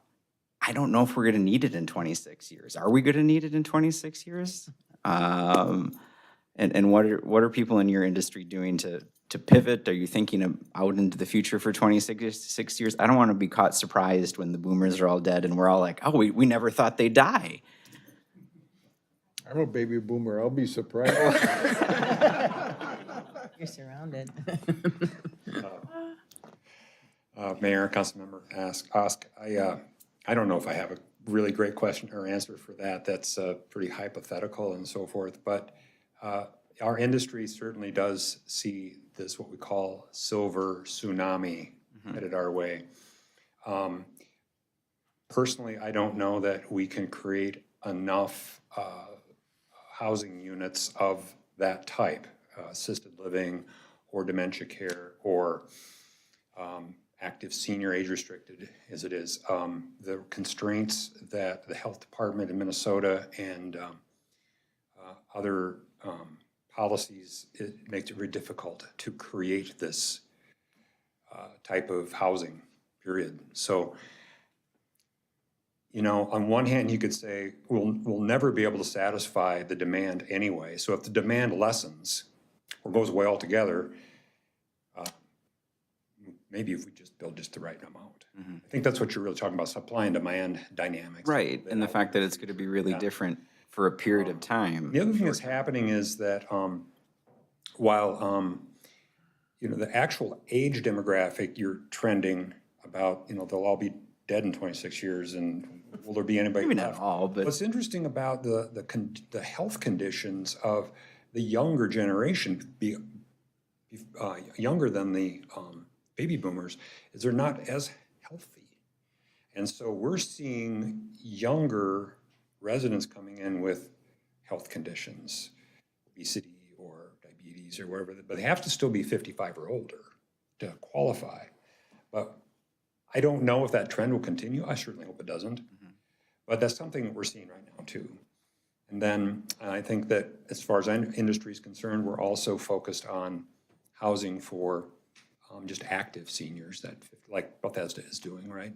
I don't know if we're gonna need it in 26 years. Are we gonna need it in 26 years? And what are people in your industry doing to pivot? Are you thinking out into the future for 26 years? I don't want to be caught surprised when the boomers are all dead and we're all like, oh, we never thought they'd die. I'm a baby boomer. I'll be surprised. You're surrounded. Mayor, Councilmember Osk, I don't know if I have a really great question or answer for that. That's pretty hypothetical and so forth, but our industry certainly does see this, what we call silver tsunami headed our way. Personally, I don't know that we can create enough housing units of that type, assisted living or dementia care or active senior age restricted as it is. The constraints that the health department in Minnesota and other policies, it makes it very difficult to create this type of housing, period. So, you know, on one hand, you could say, we'll never be able to satisfy the demand anyway. So if the demand lessens or goes away altogether, maybe if we just build just the right amount. I think that's what you're really talking about, supply and demand dynamics. Right, and the fact that it's going to be really different for a period of time. The other thing that's happening is that while, you know, the actual age demographic, you're trending about, you know, they'll all be dead in 26 years and will there be anybody Maybe left? not all, but What's interesting about the health conditions of the younger generation, younger than the baby boomers, is they're not as healthy. And so we're seeing younger residents coming in with health conditions, obesity or diabetes or whatever, but they have to still be 55 or older to qualify. But I don't know if that trend will continue. I certainly hope it doesn't. But that's something that we're seeing right now too. And then I think that as far as industry is concerned, we're also focused on housing for just active seniors, that like Bethesda is doing, right?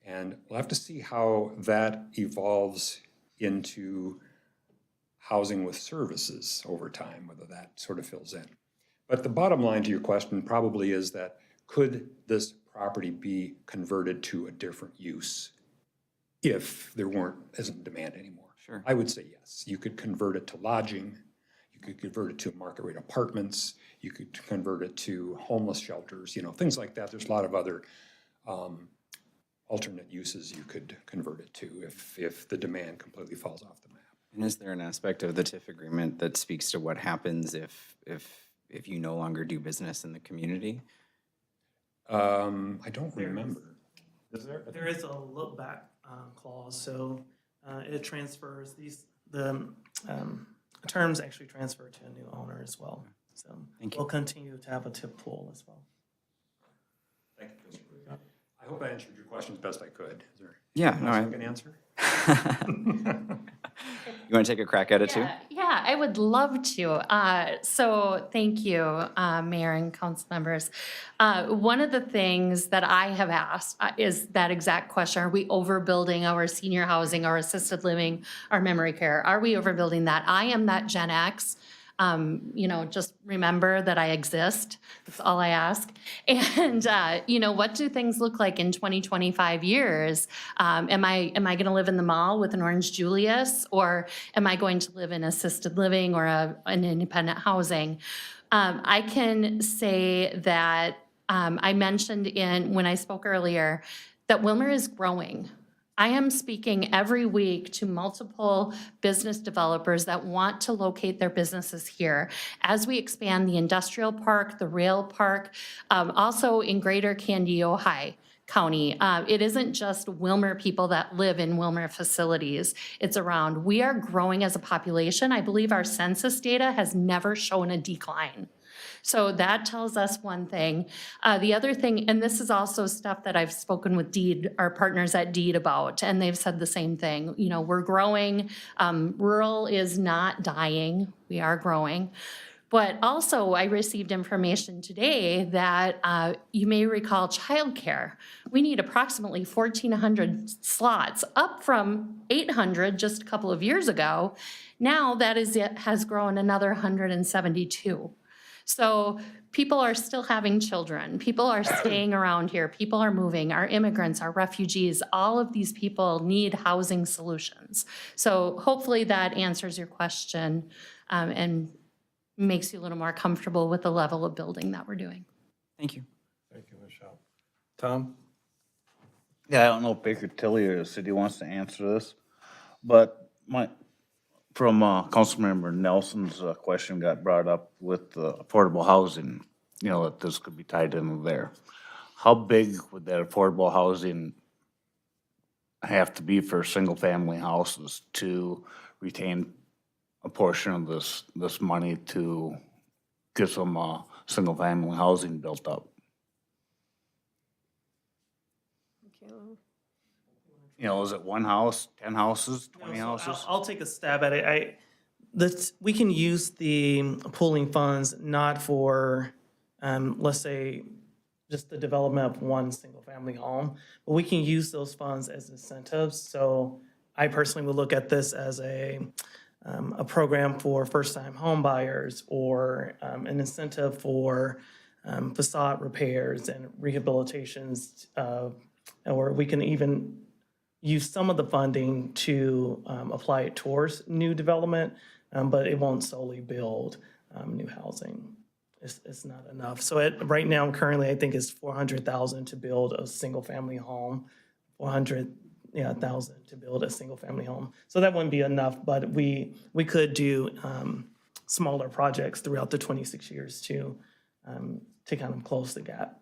And we'll have to see how that evolves into housing with services over time, whether that sort of fills in. But the bottom line to your question probably is that could this property be converted to a different use if there isn't demand anymore? Sure. I would say yes. You could convert it to lodging. You could convert it to market rate apartments. You could convert it to homeless shelters, you know, things like that. There's a lot of other alternate uses you could convert it to if the demand completely falls off the map. And is there an aspect of the TIF agreement that speaks to what happens if you no longer do business in the community? I don't remember. Is there? There is a look back clause, so it transfers the terms actually transfer to a new owner as well. So we'll continue to have a TIF pool as well. Thank you. I hope I answered your question as best I could. Is there Yeah, no, I can answer? You want to take a crack at it too? Yeah, I would love to. So thank you, Mayor and council members. One of the things that I have asked is that exact question. Are we overbuilding our senior housing, our assisted living, our memory care? Are we overbuilding that? I am that Gen X. You know, just remember that I exist. That's all I ask. And, you know, what do things look like in 20, 25 years? Am I going to live in the mall with an Orange Julius, or am I going to live in assisted living or an independent housing? I can say that I mentioned when I spoke earlier that Willmar is growing. I am speaking every week to multiple business developers that want to locate their businesses here as we expand the industrial park, the rail park, also in greater Kandiyohi County. It isn't just Willmar people that live in Willmar facilities. It's around. We are growing as a population. I believe our census data has never shown a decline. So that tells us one thing. The other thing, and this is also stuff that I've spoken with Deed, our partners at Deed about, and they've said the same thing. You know, we're growing. Rural is not dying. We are growing. But also, I received information today that you may recall childcare. We need approximately 1,400 slots, up from 800 just a couple of years ago. Now it has grown another 172. So people are still having children. People are staying around here. People are moving. Our immigrants, our refugees, all of these people need housing solutions. So hopefully that answers your question and makes you a little more comfortable with the level of building that we're doing. Thank you. Thank you, Michelle. Tom? Yeah, I don't know if Baker Tilly or the city wants to answer this, but from Councilmember Nelson's question got brought up with affordable housing, you know, that this could be tied into there. How big would that affordable housing have to be for single-family houses to retain a portion of this money to get some single-family housing built up? You know, is it one house, 10 houses, 20 houses? I'll take a stab at it. We can use the pooling funds not for, let's say, just the development of one single-family home, but we can use those funds as incentives. So I personally would look at this as a program for first-time home buyers, or an incentive for facade repairs and rehabilitations, or we can even use some of the funding to apply it towards new development, but it won't solely build new housing. It's not enough. So right now, currently, I think it's $400,000 to build a single-family home, $400,000 to build a single-family home. So that wouldn't be enough, but we could do smaller projects throughout the 26 years to kind of close the gap.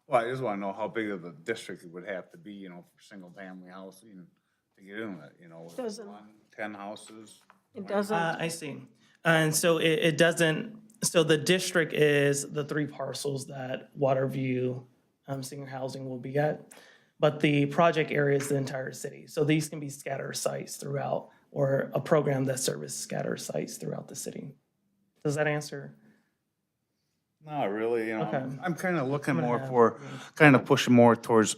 Well, I just want to know how big of a district it would have to be, you know, for single-family housing to get in it, you know, Doesn't. 10 houses. It doesn't. I see. And so it doesn't, so the district is the 3 parcels that Waterview senior housing will be at, but the project area is the entire city. So these can be scatter sites throughout, or a program that services scatter sites throughout the city. Does that answer? Not really, you know. Okay. I'm kind of looking I'm gonna more have- for, kind of pushing more towards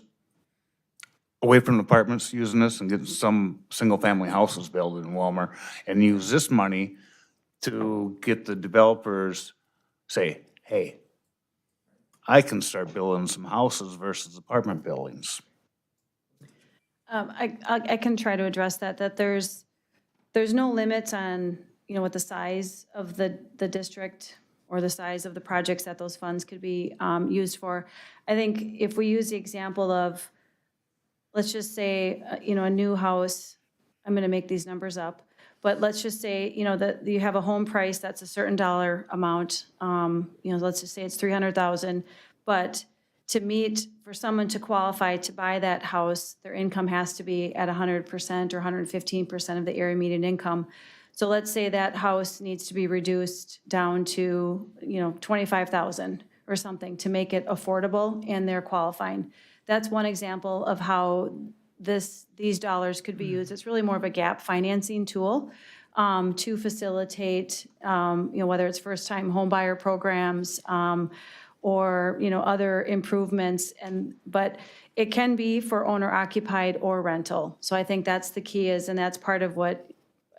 away from apartments using this and getting some single-family houses built in Willmar, and use this money to get the developers say, hey, I can start building some houses versus apartment buildings. I can try to address that there's no limits on, you know, what the size of the district or the size of the projects that those funds could be used for. I think if we use the example of, let's just say, you know, a new house, I'm going to make these numbers up, but let's just say, you know, that you have a home price that's a certain dollar amount, you know, let's just say it's $300,000, but to meet, for someone to qualify to buy that house, their income has to be at 100% or 115% of the area median income. So let's say that house needs to be reduced down to, you know, 25,000 or something to make it affordable, and they're qualifying. That's one example of how these dollars could be used. It's really more of a gap financing tool to facilitate, you know, whether it's first-time homebuyer programs or, you know, other improvements. But it can be for owner-occupied or rental. So I think that's the key and that's part of what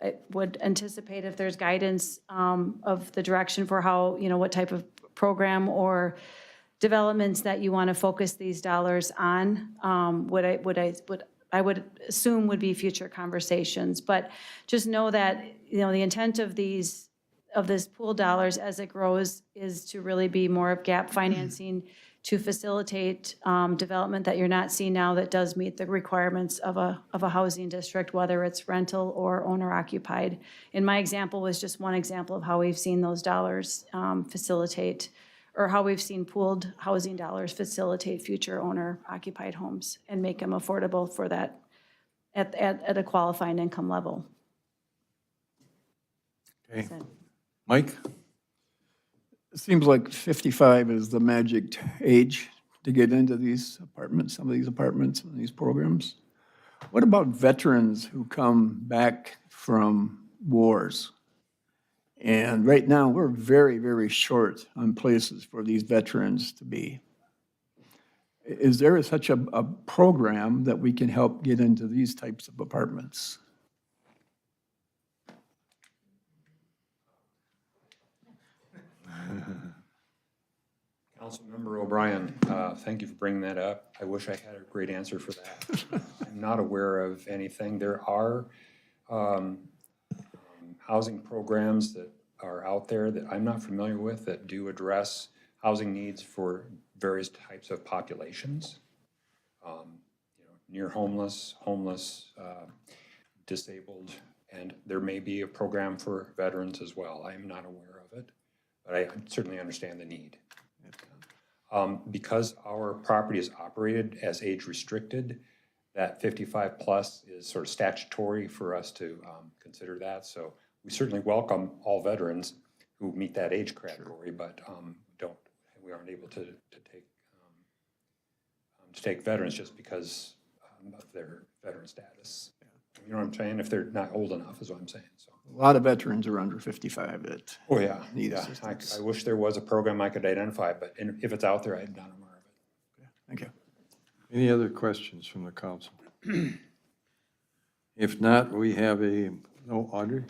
I would anticipate if there's guidance of the direction for how, you know, what type of program or developments that you want to focus these dollars on, I would assume would be future conversations. But just know that, you know, the intent of this pool dollars as it grows is to really be more of gap financing to facilitate development that you're not seeing now that does meet the requirements of a housing district, whether it's rental or owner occupied. And my example was just one example of how we've seen those dollars facilitate, or how we've seen pooled housing dollars facilitate future owner-occupied homes and make them affordable for that at a qualifying income level. Okay. Mike? It seems like 55 is the magic age to get into these apartments, some of these apartments and these programs. What about veterans who come back from wars And right now, we're very, very short on places for these veterans to be. Is there such a program that we can help get into these types of apartments? Councilmember O'Brien, thank you for bringing that up. I wish I had a great answer for that. I'm not aware of anything. There are housing programs that are out there that I'm not familiar with that do address housing needs for various types of populations. Near homeless, disabled, and there may be a program for veterans as well. I am not aware of it, but I certainly understand the need. Because our property is operated as age restricted, that 55 plus is sort of statutory for us to consider that. So we certainly welcome all veterans who meet that age category, but we aren't able to take veterans just because of their veteran status. You know what I'm saying? If they're not old enough is what I'm saying, so. A lot of veterans are under 55 that Oh, yeah, need yeah. assistance. I wish there was a program I could identify, but if it's out there, I'm not aware of it. Thank you. Any other questions from the council? If not, we have Audrey?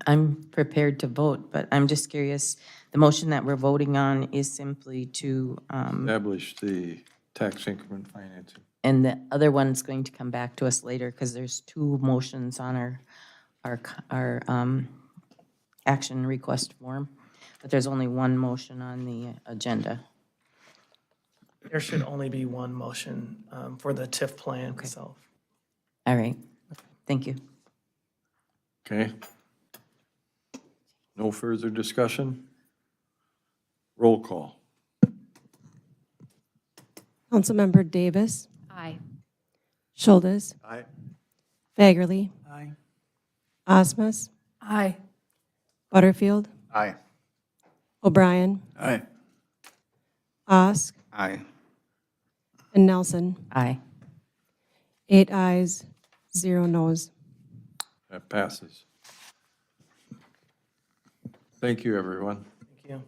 I'm prepared to vote, but I'm just curious, the motion that we're voting on is simply to, Establish the tax increment financing. and the other one's going to come back to us later because there's two motions on our action request form, but there's only one motion on the agenda. There should only be one motion for the TIF plan itself. All right, thank you. Okay. No further discussion? Roll call. Councilmember Davis, Aye. Schultes, Aye. Fagerly, Aye. Osmus, Aye. Butterfield, Aye. O'Brien, Aye. Osk, Aye. and Nelson. Aye. 8 ayes, 0 noes. That passes. Thank you, everyone. Thank you.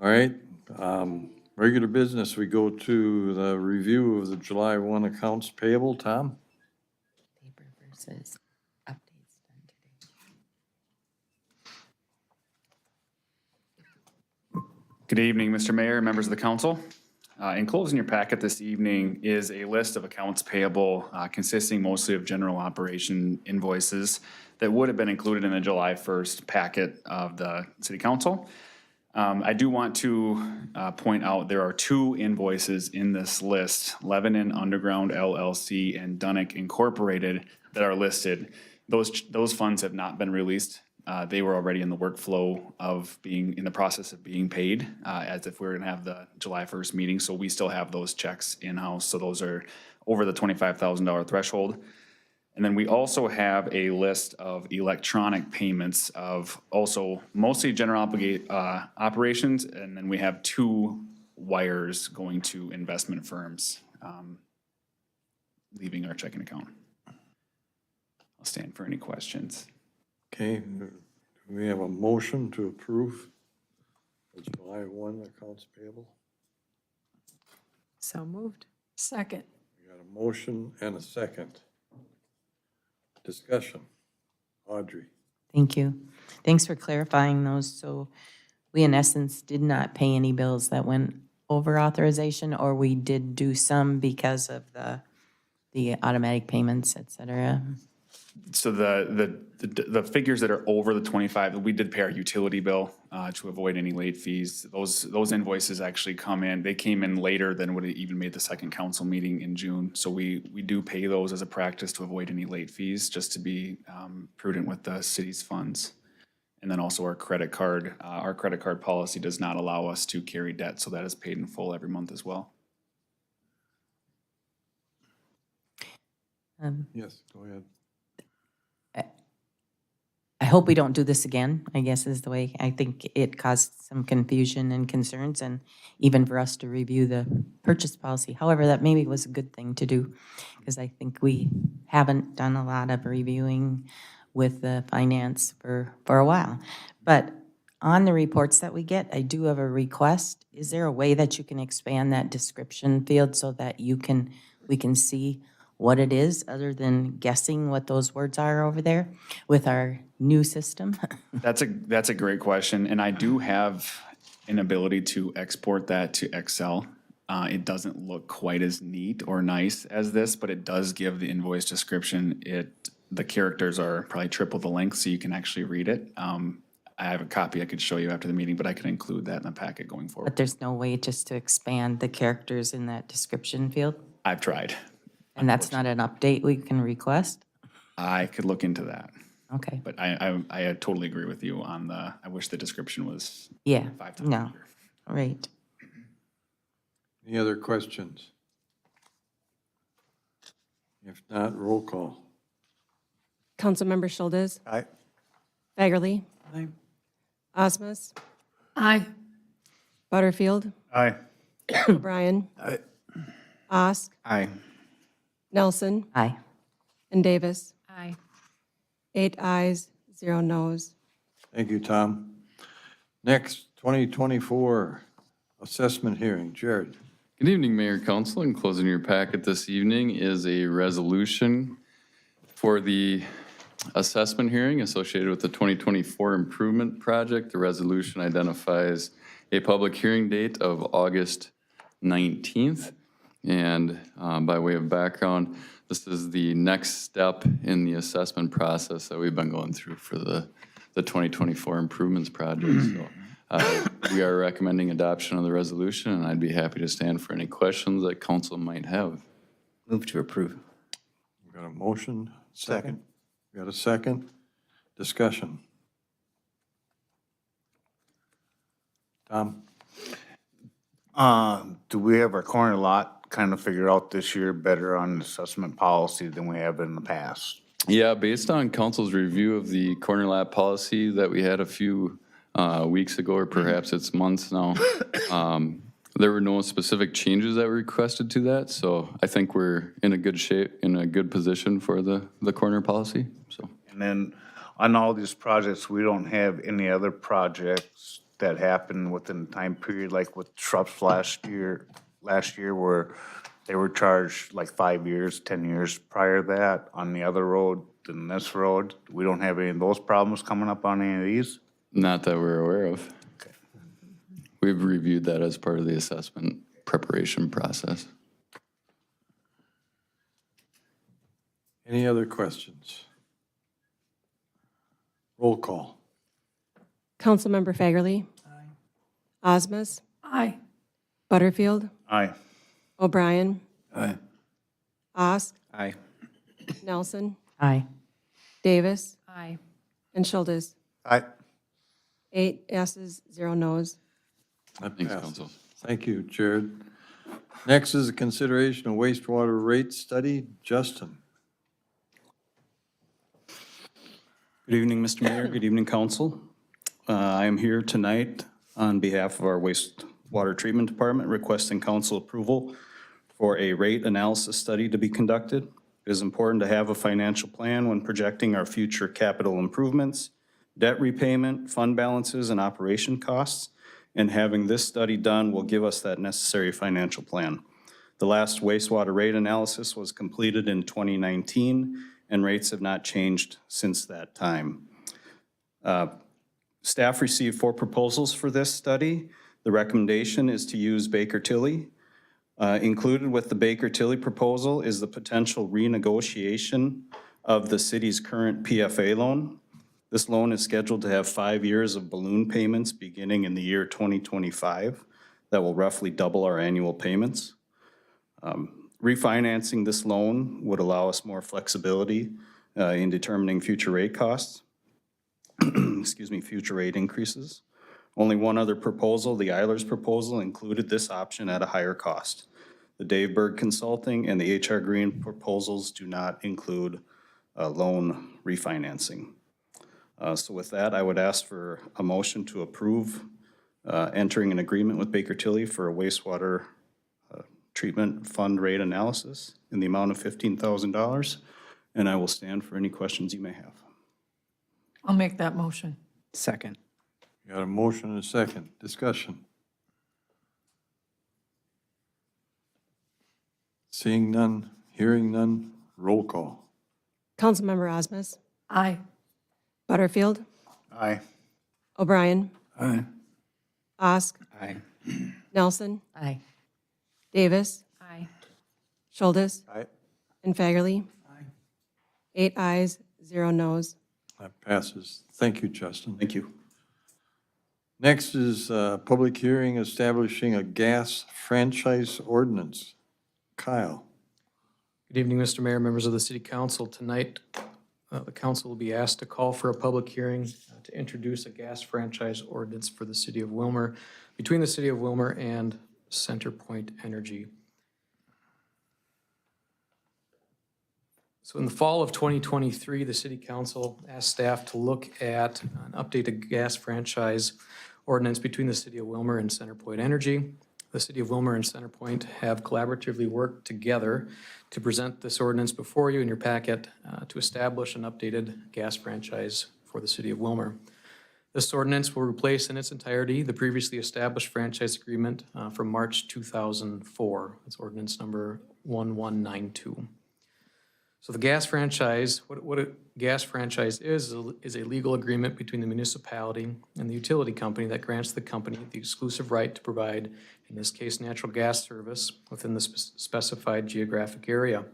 All right, regular business, we go to the review of the July 1 accounts payable. Tom? Paper versus updates done today. Good evening, Mr. Mayor, members of the council. Enclosed in your packet this evening is a list of accounts payable consisting mostly of general operation invoices that would have been included in the July 1st packet of the city council. I do want to point out there are two invoices in this list, Lebanon Underground LLC and Dunnick Incorporated, that are listed. Those funds have not been released. They were already in the workflow of being in the process of being paid, as if we were gonna have the July 1st meeting. So we still have those checks in-house. So those are over the $25,000 threshold. And then we also have a list of electronic payments of also mostly general operations. And then we have 2 wires going to investment firms, leaving our checking account. I'll stand for any questions. Okay, do we have a motion to approve the July 1 accounts payable? So moved. Second. We got a motion and a second. Discussion. Audrey? Thank you. Thanks for clarifying those. So we in essence did not pay any bills that went over authorization, or we did do some because of the automatic payments, et cetera? So the figures that are over the 25, we did pay our utility bill to avoid any late fees. Those invoices actually come in, they came in later than what it even made the second council meeting in June. So we do pay those as a practice to avoid any late fees, just to be prudent with the city's funds. And then also our credit card policy does not allow us to carry debt, so that is paid in full every month as well. Yes, go ahead. I hope we don't do this again, I guess is the way. I think it caused some confusion and concerns, and even for us to review the purchase policy. However, that maybe was a good thing to do, because I think we haven't done a lot of reviewing with the finance for a while. But on the reports that we get, I do have a request. Is there a way that you can expand that description field so that we can see what it is, other than guessing what those words are over there with our new system? That's a great question, and I do have an ability to export that to Excel. It doesn't look quite as neat or nice as this, but it does give the invoice description. The characters are probably triple the length, so you can actually read it. I have a copy I could show you after the meeting, but I can include that in the packet going forward. But there's no way just to expand the characters in that description field? I've tried. And that's not an update we can request? I could look into that, Okay. but I totally agree with you on I wish the description was Yeah, 5 times no, bigger. right. Any other questions? If not, roll call. Councilmember Schuldes, Aye. Fagerly, Aye. Osmus, Aye. Butterfield, Aye. O'Brien, Aye. Osk, Aye. Nelson, Aye. and Davis. Aye. 8 ayes, 0 noes. Thank you, Tom. Next, 2024 assessment hearing. Jared. Good evening, Mayor, Council. Enclosed in your packet this evening is a resolution for the assessment hearing associated with the 2024 improvement project. The resolution identifies a public hearing date of August 19th. And by way of background, this is the next step in the assessment process that we've been going through for the 2024 improvements project. So we are recommending adoption of the resolution, and I'd be happy to stand for any questions that council might have. Move to approve. We got a motion? Second. We got a second? Discussion. Tom? Do we have our corner lot kind of figured out this year better on assessment policy than we have in the past? Yeah, based on council's review of the corner lot policy that we had a few weeks ago, or perhaps it's months now, there were no specific changes that were requested to that. So I think we're in a good shape, in a good position for the corner policy, so. And then on all these projects, we don't have any other projects that happened within the time period, like with Shrubs last year where they were charged like 5 years, 10 years prior to that on the other road than this road. We don't have any of those problems coming up on any of these? Not that we're aware of. Okay. We've reviewed that as part of the assessment preparation process. Any other questions? Roll call. Councilmember Fagerly. Aye. Osmus, Aye. Butterfield, Aye. O'Brien, Aye. Osk, Aye. Nelson, Aye. Davis, Aye. and Schuldes. Aye. 8 yeses, 0 noes. That Thanks, passes. council. Thank you, Jared. Next is a consideration of wastewater rate study. Justin. Good evening, Mr. Mayor. Good evening, council. I am here tonight on behalf of our wastewater treatment department requesting council approval for a rate analysis study to be conducted. It is important to have a financial plan when projecting our future capital improvements, debt repayment, fund balances, and operation costs. And having this study done will give us that necessary financial plan. The last wastewater rate analysis was completed in 2019, and rates have not changed since that time. Staff received 4 proposals for this study. The recommendation is to use Baker Tilly. Included with the Baker Tilly proposal is the potential renegotiation of the city's current PFA loan. This loan is scheduled to have 5 years of balloon payments beginning in the year 2025. That will roughly double our annual payments. Refinancing this loan would allow us more flexibility in determining future rate costs. Excuse me, future rate increases. Only one other proposal, the Eilers proposal, included this option at a higher cost. The Dave Berg Consulting and the HR Green proposals do not include loan refinancing. So with that, I would ask for a motion to approve entering an agreement with Baker Tilly for a wastewater treatment fund rate analysis in the amount of $15,000. And I will stand for any questions you may have. I'll make that motion. Second. Got a motion and a second. Discussion. Seeing none, hearing none, roll call. Councilmember Osmus, Aye. Butterfield, Aye. O'Brien, Aye. Osk, Aye. Nelson, Aye. Davis, Aye. Schultes, Aye. and Fagerly. 8 ayes, 0 noes. That passes. Thank you, Justin. Thank you. Next is public hearing establishing a gas franchise ordinance. Kyle. Good evening, Mr. Mayor, members of the City Council. Tonight, the council will be asked to call for a public hearing to introduce a gas franchise ordinance for the City of Willmar, between the City of Willmar and CenterPoint Energy. So in the fall of 2023, the City Council asked staff to look at an updated gas franchise ordinance between the City of Willmar and CenterPoint Energy. The City of Willmar and CenterPoint have collaboratively worked together to present this ordinance before you in your packet to establish an updated gas franchise for the City of Willmar. This ordinance will replace in its entirety the previously established franchise agreement from March 2004. It's ordinance number 1192. So the gas franchise, what a gas franchise is a legal agreement between the municipality and the utility company that grants the company the exclusive right to provide, in this case, natural gas service within the specified geographic area.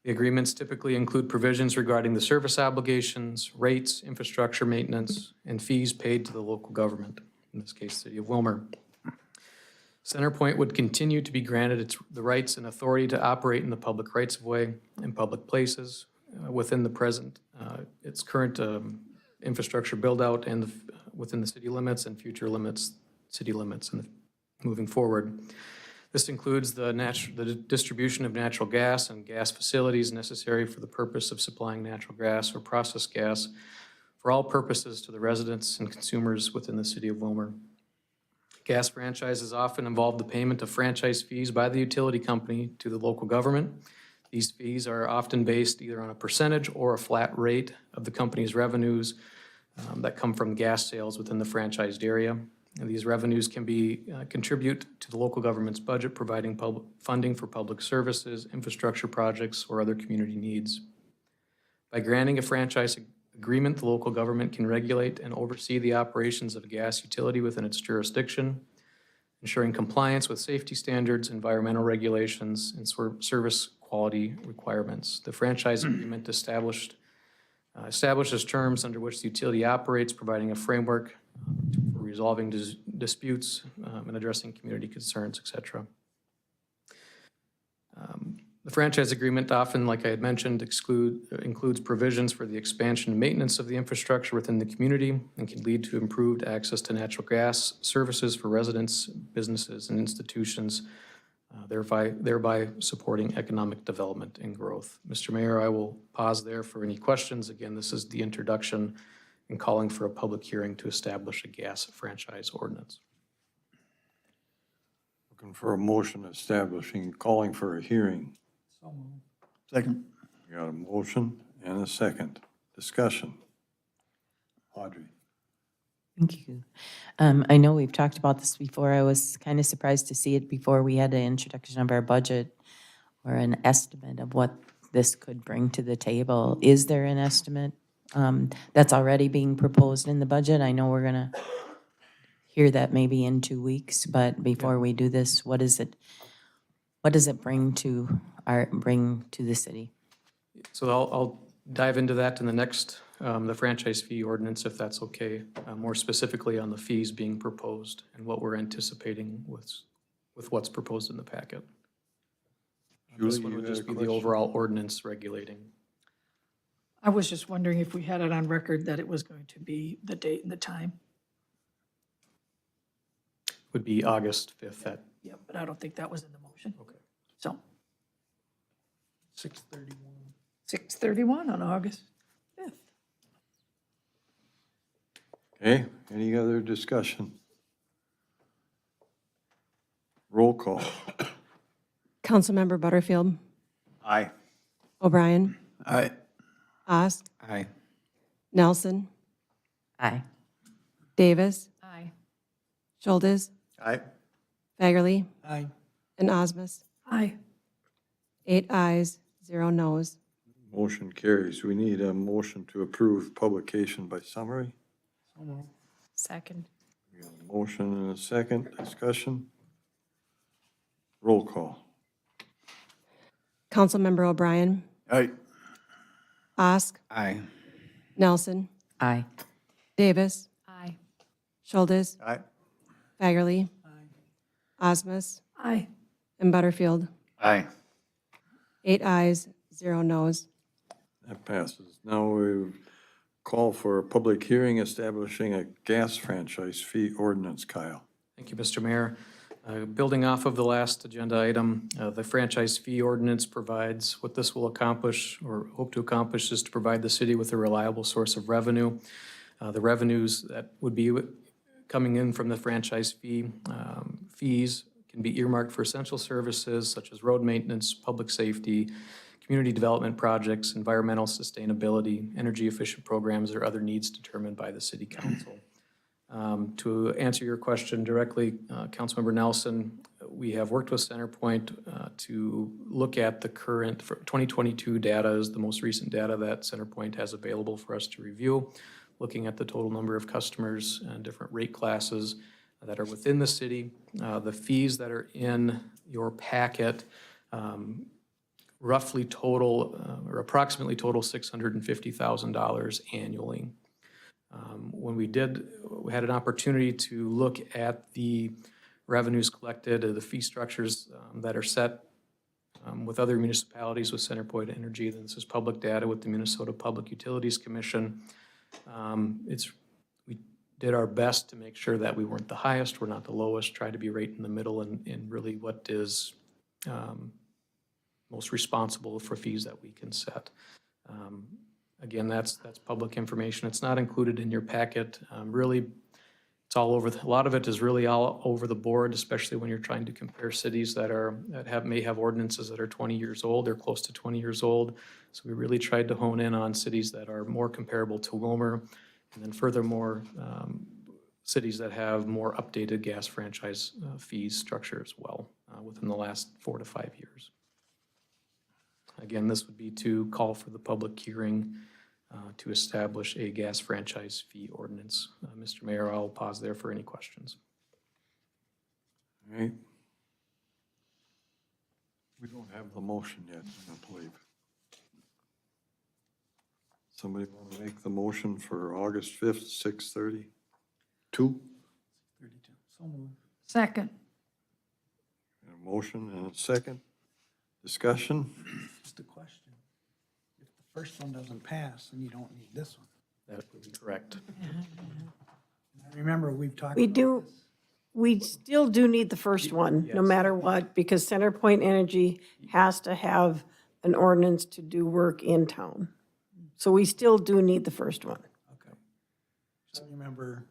The agreements typically include provisions regarding the service obligations, rates, infrastructure maintenance, and fees paid to the local government, in this case, City of Willmar. CenterPoint would continue to be granted the rights and authority to operate in the public rights-of-way and public places within the present, its current infrastructure build-out and within the city limits and future city limits and moving forward. This includes the distribution of natural gas and gas facilities necessary for the purpose of supplying natural gas or processed gas for all purposes to the residents and consumers within the City of Willmar. Gas franchises often involve the payment of franchise fees by the utility company to the local government. These fees are often based either on a percentage or a flat rate of the company's revenues that come from gas sales within the franchised area. And these revenues can be contribute to the local government's budget, providing funding for public services, infrastructure projects, or other community needs. By granting a franchise agreement, the local government can regulate and oversee the operations of a gas utility within its jurisdiction, ensuring compliance with safety standards, environmental regulations, and service quality requirements. The franchise agreement establishes terms under which the utility operates, providing a framework for resolving disputes and addressing community concerns, etc. The franchise agreement often, like I had mentioned, includes provisions for the expansion and maintenance of the infrastructure within the community and can lead to improved access to natural gas services for residents, businesses, and institutions, thereby supporting economic development and growth. Mr. Mayor, I will pause there for any questions. Again, this is the introduction and calling for a public hearing to establish a gas franchise ordinance. Looking for a motion establishing, calling for a hearing. Second. We got a motion and a second. Discussion. Audrey. Thank you. I know we've talked about this before. I was kind of surprised to see it before we had an introduction of our budget or an estimate of what this could bring to the table. Is there an estimate that's already being proposed in the budget? I know we're going to hear that maybe in 2 weeks, but before we do this, what does it bring to the city? So I'll dive into that in the next, the franchise fee ordinance, if that's okay, more specifically on the fees being proposed and what we're anticipating with what's proposed in the packet. This one would just be the overall ordinance regulating. I was just wondering if we had it on record that it was going to be the date and the time. Would be August 5th. Yeah, but I don't think that was in the motion. Okay. So 6:31. 6:31 on August 5th. Okay, any other discussion? Roll call. Councilmember Butterfield, Aye. O'Brien, Aye. Osk, Aye. Nelson, Aye. Davis, Aye. Schultes, Aye. Fagerly, Aye. and Osmus. Aye. 8 ayes, 0 noes. Motion carries. We need a motion to approve publication by summary. Second. We have a motion and a second. Discussion. Roll call. Councilmember O'Brien, Aye. Osk, Aye. Nelson, Aye. Davis, Aye. Schultes, Aye. Fagerly, Osmus, Aye. and Butterfield. Aye. 8 ayes, 0 noes. That passes. Now we call for a public hearing establishing a gas franchise fee ordinance. Kyle. Thank you, Mr. Mayor. Building off of the last agenda item, the franchise fee ordinance provides, what this will accomplish or hope to accomplish is to provide the city with a reliable source of revenue. The revenues that would be coming in from the franchise fees can be earmarked for essential services such as road maintenance, public safety, community development projects, environmental sustainability, energy efficient programs, or other needs determined by the city council. To answer your question directly, Councilmember Nelson, we have worked with CenterPoint to look at the current 2022 data is the most recent data that CenterPoint has available for us to review, looking at the total number of customers and different rate classes that are within the city. The fees that are in your packet roughly total, or approximately total $650,000 annually. When we had an opportunity to look at the revenues collected, the fee structures that are set with other municipalities with CenterPoint Energy. This is public data with the Minnesota Public Utilities Commission. We did our best to make sure that we weren't the highest, we're not the lowest, try to be right in the middle in really what is most responsible for fees that we can set. Again, that's public information. It's not included in your packet. Really, it's all over. A lot of it is really all over the board, especially when you're trying to compare cities that may have ordinances that are 20 years old or close to 20 years old. So we really tried to hone in on cities that are more comparable to Willmar, and then furthermore, cities that have more updated gas franchise fees structure as well within the last 4 to 5 years. Again, this would be to call for the public hearing to establish a gas franchise fee ordinance. Mr. Mayor, I'll pause there for any questions. All right. We don't have the motion yet, I believe. Somebody want to make the motion for August 5th, 6:30? 2? Second. A motion and a second. Discussion? Just a question. If the first one doesn't pass, then you don't need this one. That would be correct. I remember we've talked We about do, this. we still do need the first one, no Yes. matter what, because CenterPoint Energy has to have an ordinance to do work in town. So we still do need the first one. Okay. So I remember,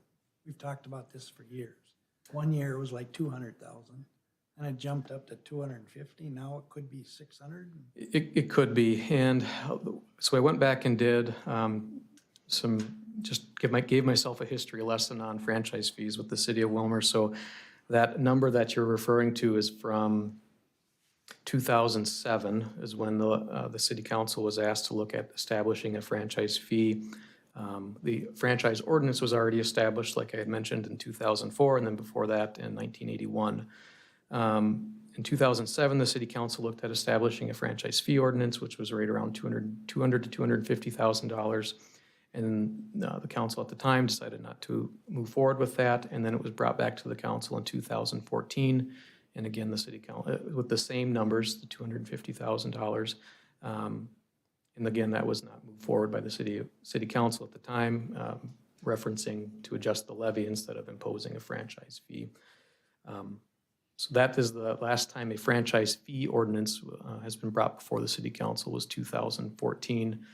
we've talked about this for years. One year it was like 200,000, and it jumped up to 250. Now it could be 600. It could be, and so I went back and did gave myself a history lesson on franchise fees with the city of Willmar. So that number that you're referring to is from 2007, is when the city council was asked to look at establishing a franchise fee. The franchise ordinance was already established, like I had mentioned, in 2004, and then before that in 1981. In 2007, the city council looked at establishing a franchise fee ordinance, which was right around $200,000 to $250,000. And the council at the time decided not to move forward with that. And then it was brought back to the council in 2014. And again, the city council, with the same numbers, the $250,000. And again, that was not moved forward by the city council at the time, referencing to adjust the levy instead of imposing a franchise fee. So that is the last time a franchise fee ordinance has been brought before the city council was 2014.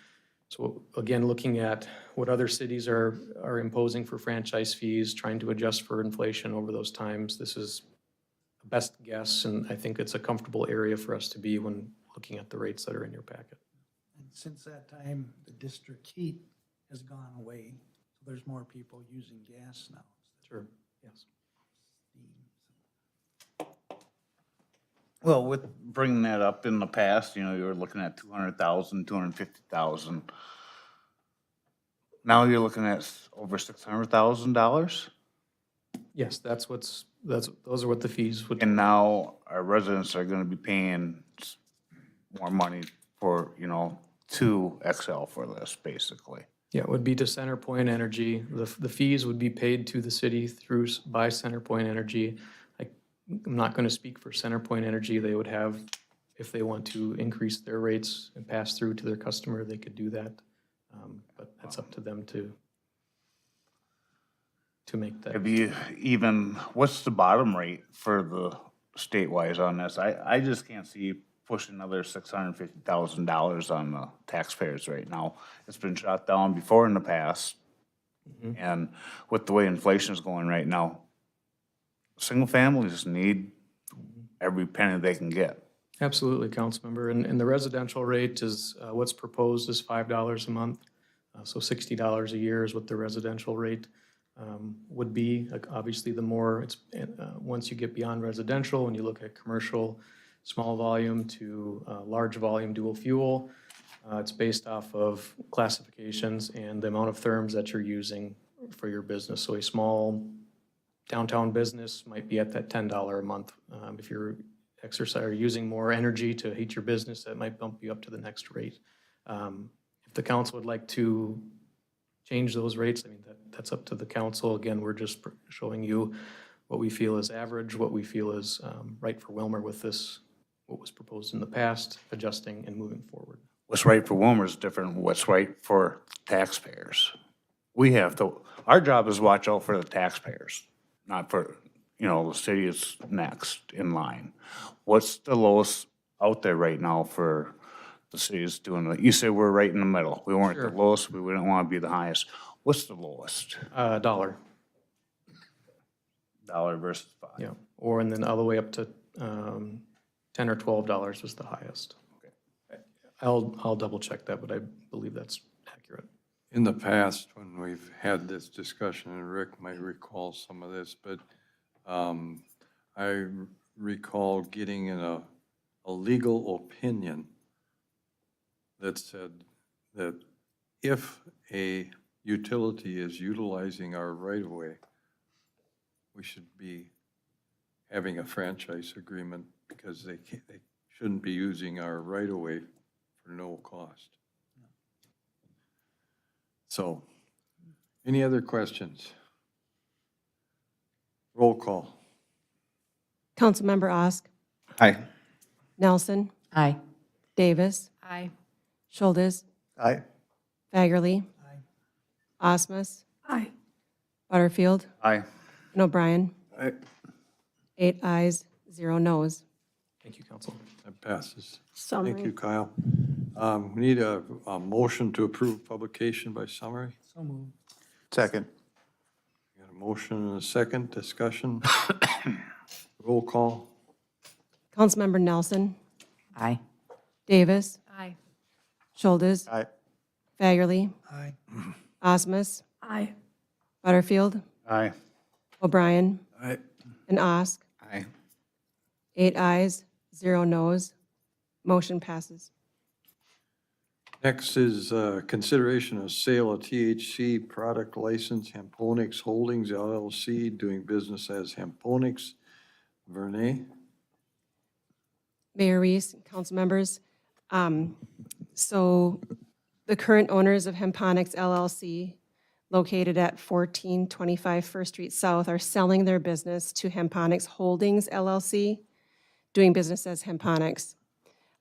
So again, looking at what other cities are imposing for franchise fees, trying to adjust for inflation over those times, this is the best guess, and I think it's a comfortable area for us to be when looking at the rates that are in your packet. And since that time, the district heat has gone away. So there's more people using gas now. Sure, yes. Well, with bringing that up in the past, you know, you were looking at 200,000, 250,000. Now you're looking at over $600,000? Yes, those are what the fees would. And now our residents are gonna be paying more money for, you know, to Excel for this, basically. Yeah, it would be to CenterPoint Energy. The fees would be paid to the city by CenterPoint Energy. I'm not going to speak for CenterPoint Energy. They would have, if they want to increase their rates and pass through to their customer, they could do that. But that's up to them to make that. Have you even, what's the bottom rate for the statewide on this? I just can't see pushing another $650,000 on the taxpayers right now. It's been shot down before in the past. And with the way inflation is going right now, single families need every penny they can get. Absolutely, Councilmember. And the residential rate is, what's proposed is $5 a month. So $60 a year is what the residential rate would be. Like, obviously, the more it's, once you get beyond residential, when you look at commercial, small volume to large volume dual fuel, it's based off of classifications and the amount of therms that you're using for your business. So a small downtown business might be at that $10 a month. If you're using more energy to heat your business, that might bump you up to the next rate. If the council would like to change those rates, I mean, that's up to the council. Again, we're just showing you what we feel is average, what we feel is right for Willmar with this, what was proposed in the past, adjusting and moving forward. What's right for Willmar is different than what's right for taxpayers. We have to, our job is watch out for the taxpayers, not for, you know, the city is next in line. What's the lowest out there right now for the cities doing it? You say we're right in the middle. We weren't the lowest, we wouldn't want to be the highest. What's the lowest? $1. $1 versus $5. Yeah, or and then all the way up to $10 or $12 was the highest. Okay. I'll double check that, but I believe that's accurate. In the past, when we've had this discussion, and Rick might recall some of this, but I recall getting a legal opinion that said that if a utility is utilizing our right-of-way, we should be having a franchise agreement because they shouldn't be using our right-of-way for no cost. So, any other questions? Roll call. Councilmember Osk, Aye. Nelson, Aye. Davis, Aye. Schultes, Aye. Fagerly, Osmus, Aye. Butterfield, Aye. and O'Brien. Aye. 8 ayes, 0 noes. Thank you, Council. That passes. Summary. Thank you, Kyle. We need a motion to approve publication by summary. So moved. Second. Got a motion and a second, discussion. Roll call. Councilmember Nelson, Aye. Davis, Aye. Schultes, Aye. Fagerly, Aye. Osmus, Aye. Butterfield, Aye. O'Brien, Aye. and Osk. Aye. 8 ayes, 0 noes. Motion passes. Next is consideration of sale of THC product license, Hemponics Holdings LLC, doing business as Hemponics. Vernay? Mayor Reese, council members. So the current owners of Hemponics LLC, located at 1425 First Street South, are selling their business to Hemponics Holdings LLC, doing business as Hemponics.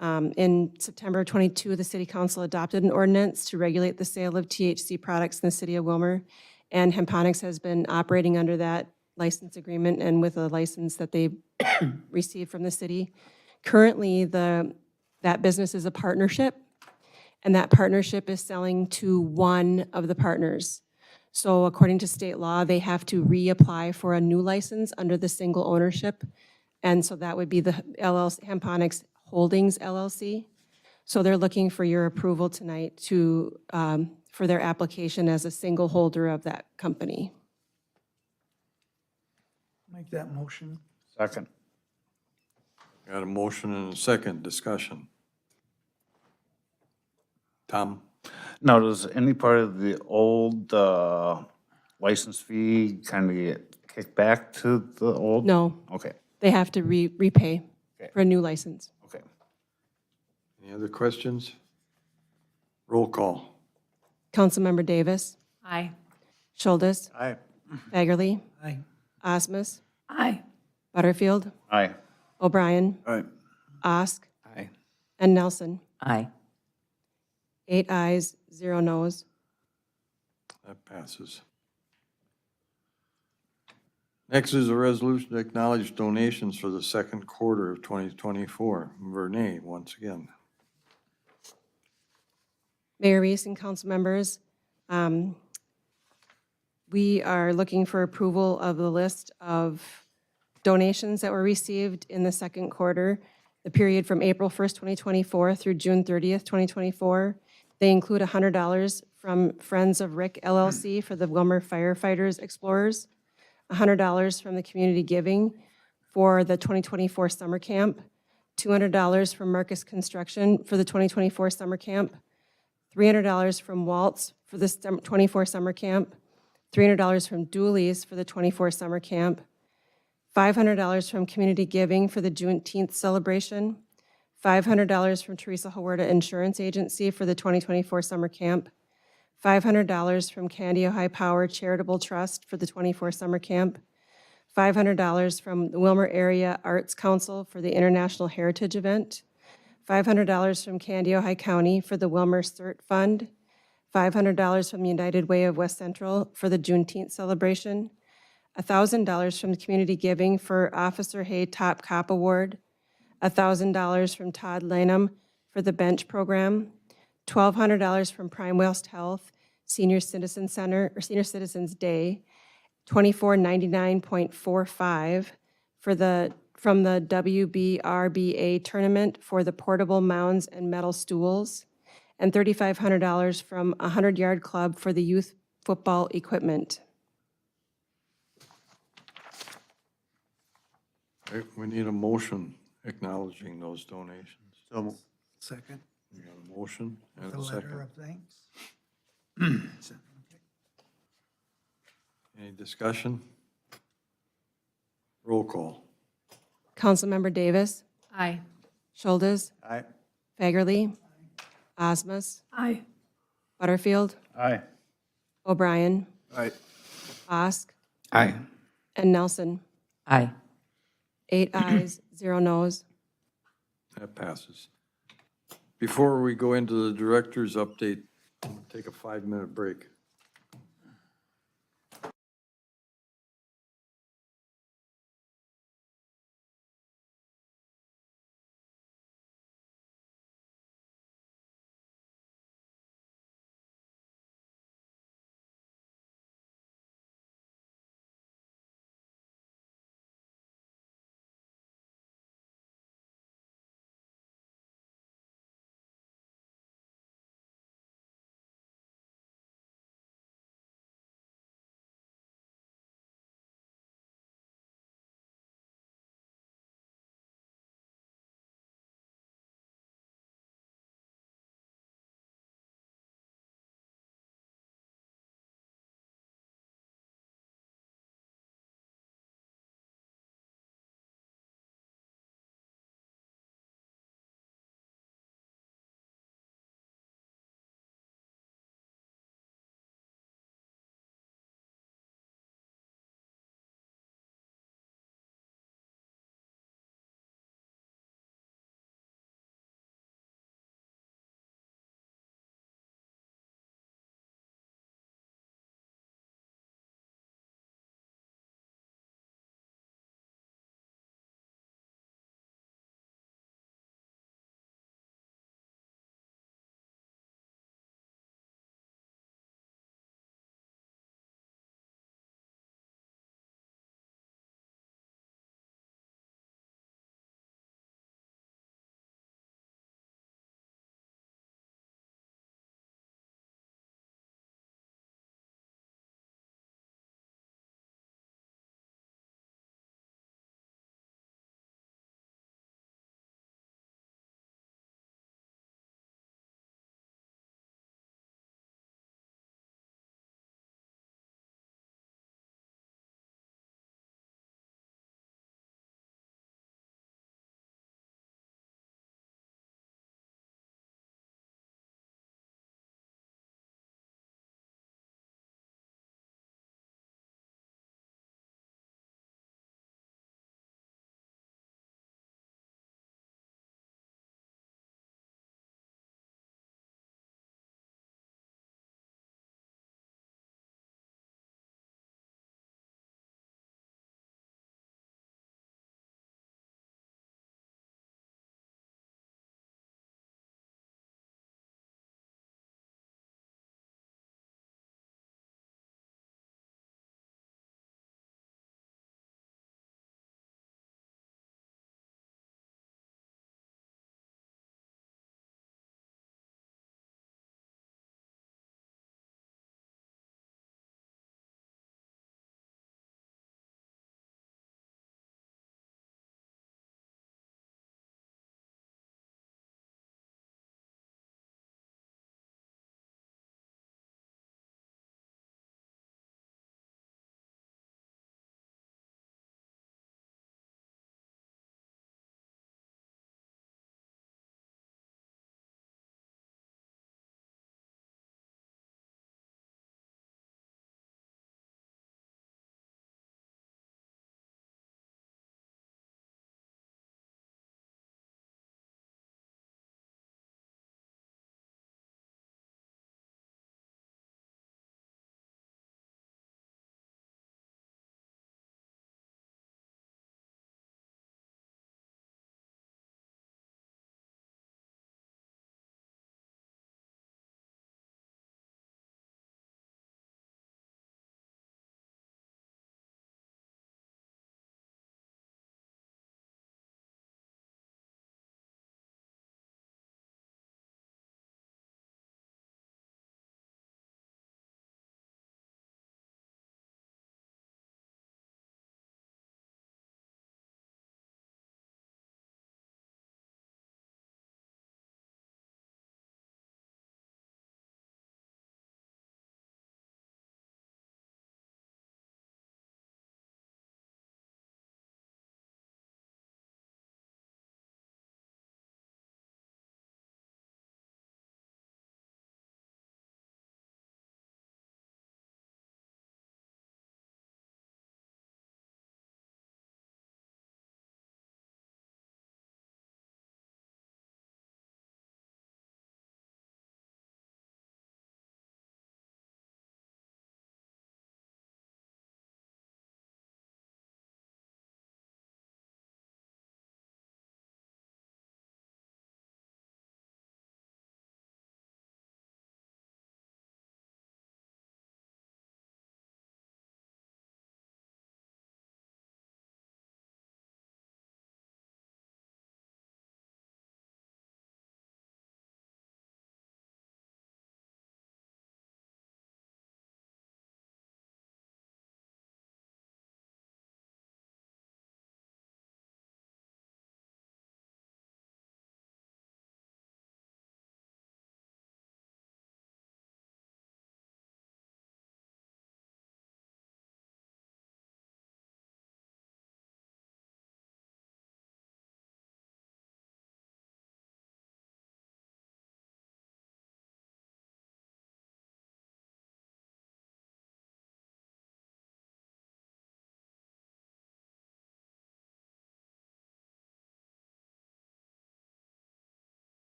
In September 22, the city council adopted an ordinance to regulate the sale of THC products in the city of Willmar, and Hemponics has been operating under that license agreement and with a license that they received from the city. Currently, that business is a partnership, and that partnership is selling to one of the partners. So according to state law, they have to reapply for a new license under the single ownership, and so that would be the LLC, Hemponics Holdings LLC. So they're looking for your approval tonight to, for their application as a single holder of that company. Make that motion. Second. Got a motion and a second. Discussion. Tom? Now, does any part of the old license fee kind of get kicked back to the old? No, Okay, they have to repay Okay. for a new license. okay. Any other questions? Roll call. Councilmember Davis, Aye. Schultes, Aye. Fagerly, Aye. Osmus, Aye. Butterfield, Aye. O'Brien, Aye. Osk, Aye. and Nelson. Aye. 8 ayes, 0 noes. That passes. Next is a resolution to acknowledge donations for the second quarter of 2024. Vernay, once again. Mayor Reese and council members, we are looking for approval of the list of donations that were received in the second quarter, the period from April 1st, 2024 through June 30th, 2024. They include $100 from Friends of Rick LLC for the Willmar Firefighters Explorers, $100 from the Community Giving for the 2024 summer camp, $200 from Marcus Construction for the 2024 summer camp, $300 from Waltz for the 24 summer camp, $300 from Dooley's for the 24 summer camp, $500 from Community Giving for the Juneteenth celebration, $500 from Teresa Hawarda Insurance Agency for the 2024 summer camp, $500 from Candia High Power Charitable Trust for the 24 summer camp, $500 from the Willmar Area Arts Council for the International Heritage Event, $500 from Candia High County for the Willmar CERT Fund, $500 from United Way of West Central for the Juneteenth celebration, $1,000 from Community Giving for Officer Hay Top Cop Award, $1,000 from Todd Lanham for the Bench Program, $1,200 from Prime West Health Senior Citizen Center, or Senior Citizens Day, $2499.45 for from the WBRBA tournament for the portable mounds and metal stools, and $3,500 from 100 Yard Club for the youth football equipment. Okay, we need a motion acknowledging those donations. So, Second. We got a motion and The a letter second. of thanks. Any discussion? Roll call. Councilmember Davis, Aye. Schultes, aye. Fagerly, Osmus, Aye. Butterfield, Aye. O'Brien, Aye. Osk, Aye. and Nelson. Aye. 8 ayes, 0 noes. That passes. Before we go into the director's update, we'll take a 5-minute break.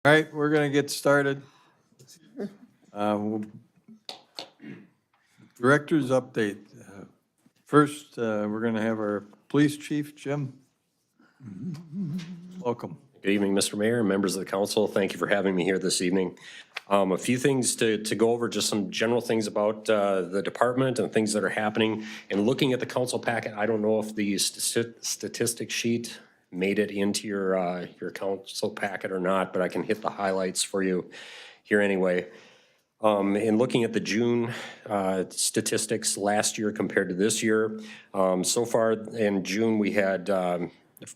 All right, we're going to get started. Director's update. First, we're going to have our police chief, Jim. Welcome. Good evening, Mr. Mayor and members of the council. Thank you for having me here this evening. A few things to go over, just some general things about the department and things that are happening. And looking at the council packet, I don't know if the statistic sheet made it into your council packet or not, but I can hit the highlights for you here anyway. In looking at the June statistics last year compared to this year, so far in June we had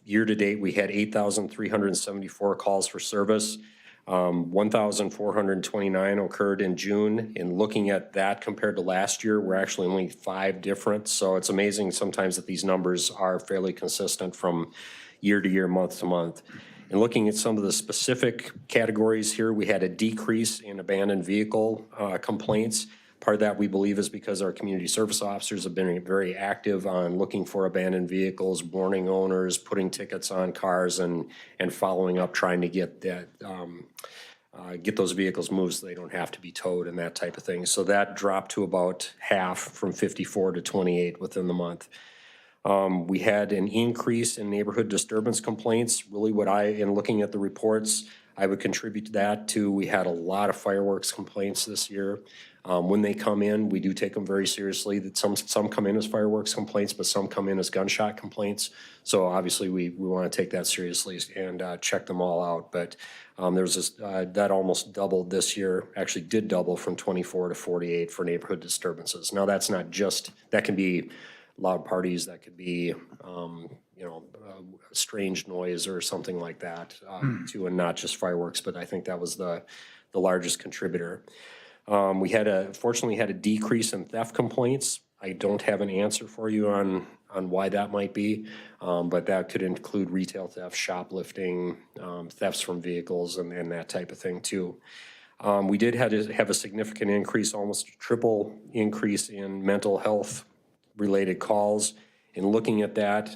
year to date, we had 8,374 calls for service. 1,429 occurred in June. In looking at that compared to last year, we're actually only 5 different. So it's amazing sometimes that these numbers are fairly consistent from year to year, month to month. And looking at some of the specific categories here, we had a decrease in abandoned vehicle complaints. Part of that, we believe, is because our community service officers have been very active on looking for abandoned vehicles, warning owners, putting tickets on cars, and following up, trying to get that get those vehicles moved so they don't have to be towed and that type of thing. So that dropped to about half, from 54 to 28 within the month. We had an increase in neighborhood disturbance complaints. Really what in looking at the reports, I would contribute to that too. We had a lot of fireworks complaints this year. When they come in, we do take them very seriously. That some come in as fireworks complaints, but some come in as gunshot complaints. So obviously we want to take that seriously and check them all out. But there's this, that almost doubled this year, actually did double from 24 to 48 for neighborhood disturbances. Now that's not just, that can be loud parties, that could be, strange noise or something like that too, and not just fireworks, but I think that was the largest contributor. We fortunately had a decrease in theft complaints. I don't have an answer for you on why that might be, but that could include retail theft, shoplifting, thefts from vehicles, and that type of thing too. We did have a significant increase, almost a triple increase in mental health related calls. In looking at that,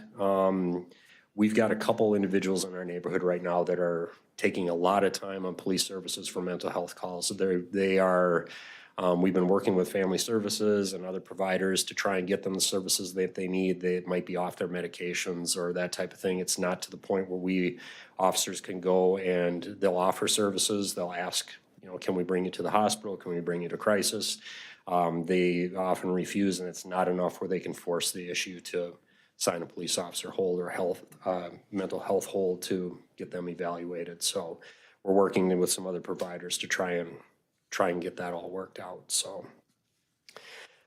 we've got a couple individuals in our neighborhood right now that are taking a lot of time on police services for mental health calls. So we've been working with family services and other providers to try and get them the services that they need. They might be off their medications or that type of thing. It's not to the point where officers can go and they'll offer services. They'll ask, can we bring you to the hospital? Can we bring you to crisis? They often refuse, and it's not enough where they can force the issue to sign a police officer hold or mental health hold to get them evaluated. So we're working with some other providers to try and get that all worked out. So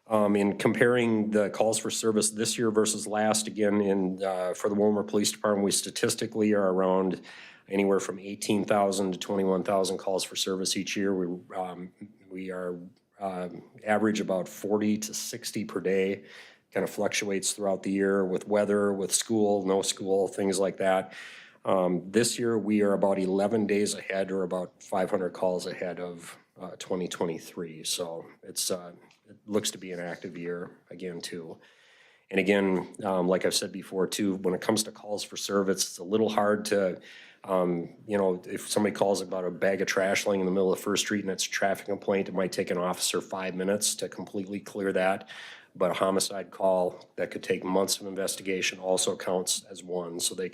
in comparing the calls for service this year versus last, again, for the Willmar Police Department, we statistically are around anywhere from 18,000 to 21,000 calls for service each year. We are average about 40 to 60 per day. Kind of fluctuates throughout the year with weather, with school, no school, things like that. This year we are about 11 days ahead, or about 500 calls ahead of 2023. So it looks to be an active year again too. And again, like I've said before too, when it comes to calls for service, it's a little hard to, if somebody calls about a bag of trash laying in the middle of First Street and it's a traffic complaint, it might take an officer 5 minutes to completely clear that. But a homicide call that could take months of investigation also counts as one. So they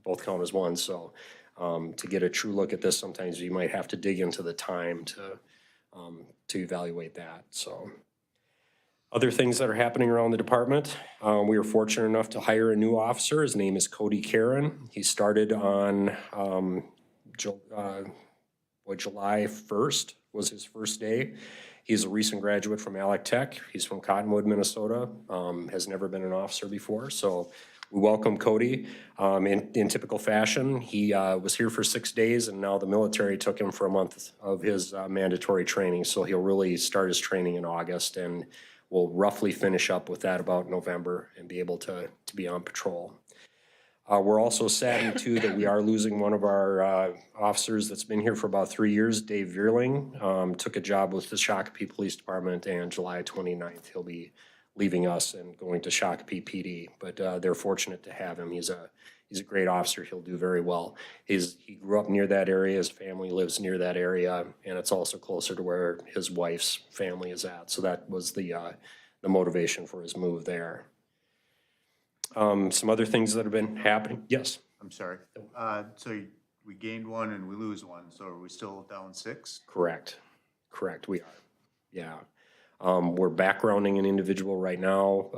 both count as one. So to get a true look at this, sometimes you might have to dig into the time to evaluate that. So other things that are happening around the department, we were fortunate enough to hire a new officer. His name is Cody Karen. He started on July 1st was his first day. He's a recent graduate from Alec Tech. He's from Cottonwood, Minnesota. Has never been an officer before. So we welcome Cody. In typical fashion, he was here for 6 days, and now the military took him for a month of his mandatory training. So he'll really start his training in August, and we'll roughly finish up with that about November and be able to be on patrol. We're also saddened too that we are losing one of our officers that's been here for about 3 years, Dave Vierling. Took a job with the Shakopee Police Department, and July 29th he'll be leaving us and going to Shakopee PD. But they're fortunate to have him. He's he's a great officer. He'll do very well. He grew up near that area. His family lives near that area, and it's also closer to where his wife's family is at. So that was the motivation for his move there. Some other things that have been happening. Yes. I'm sorry. So we gained one and we lose one, so are we still down 6? Correct. Correct, we are. Yeah. We're backgrounding an individual right now.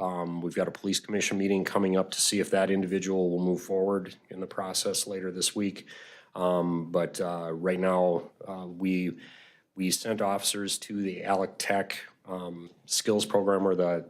We've got a police commission meeting coming up to see if that individual will move forward in the process later this week. But right now, we sent officers to the Alec Tech skills program, or the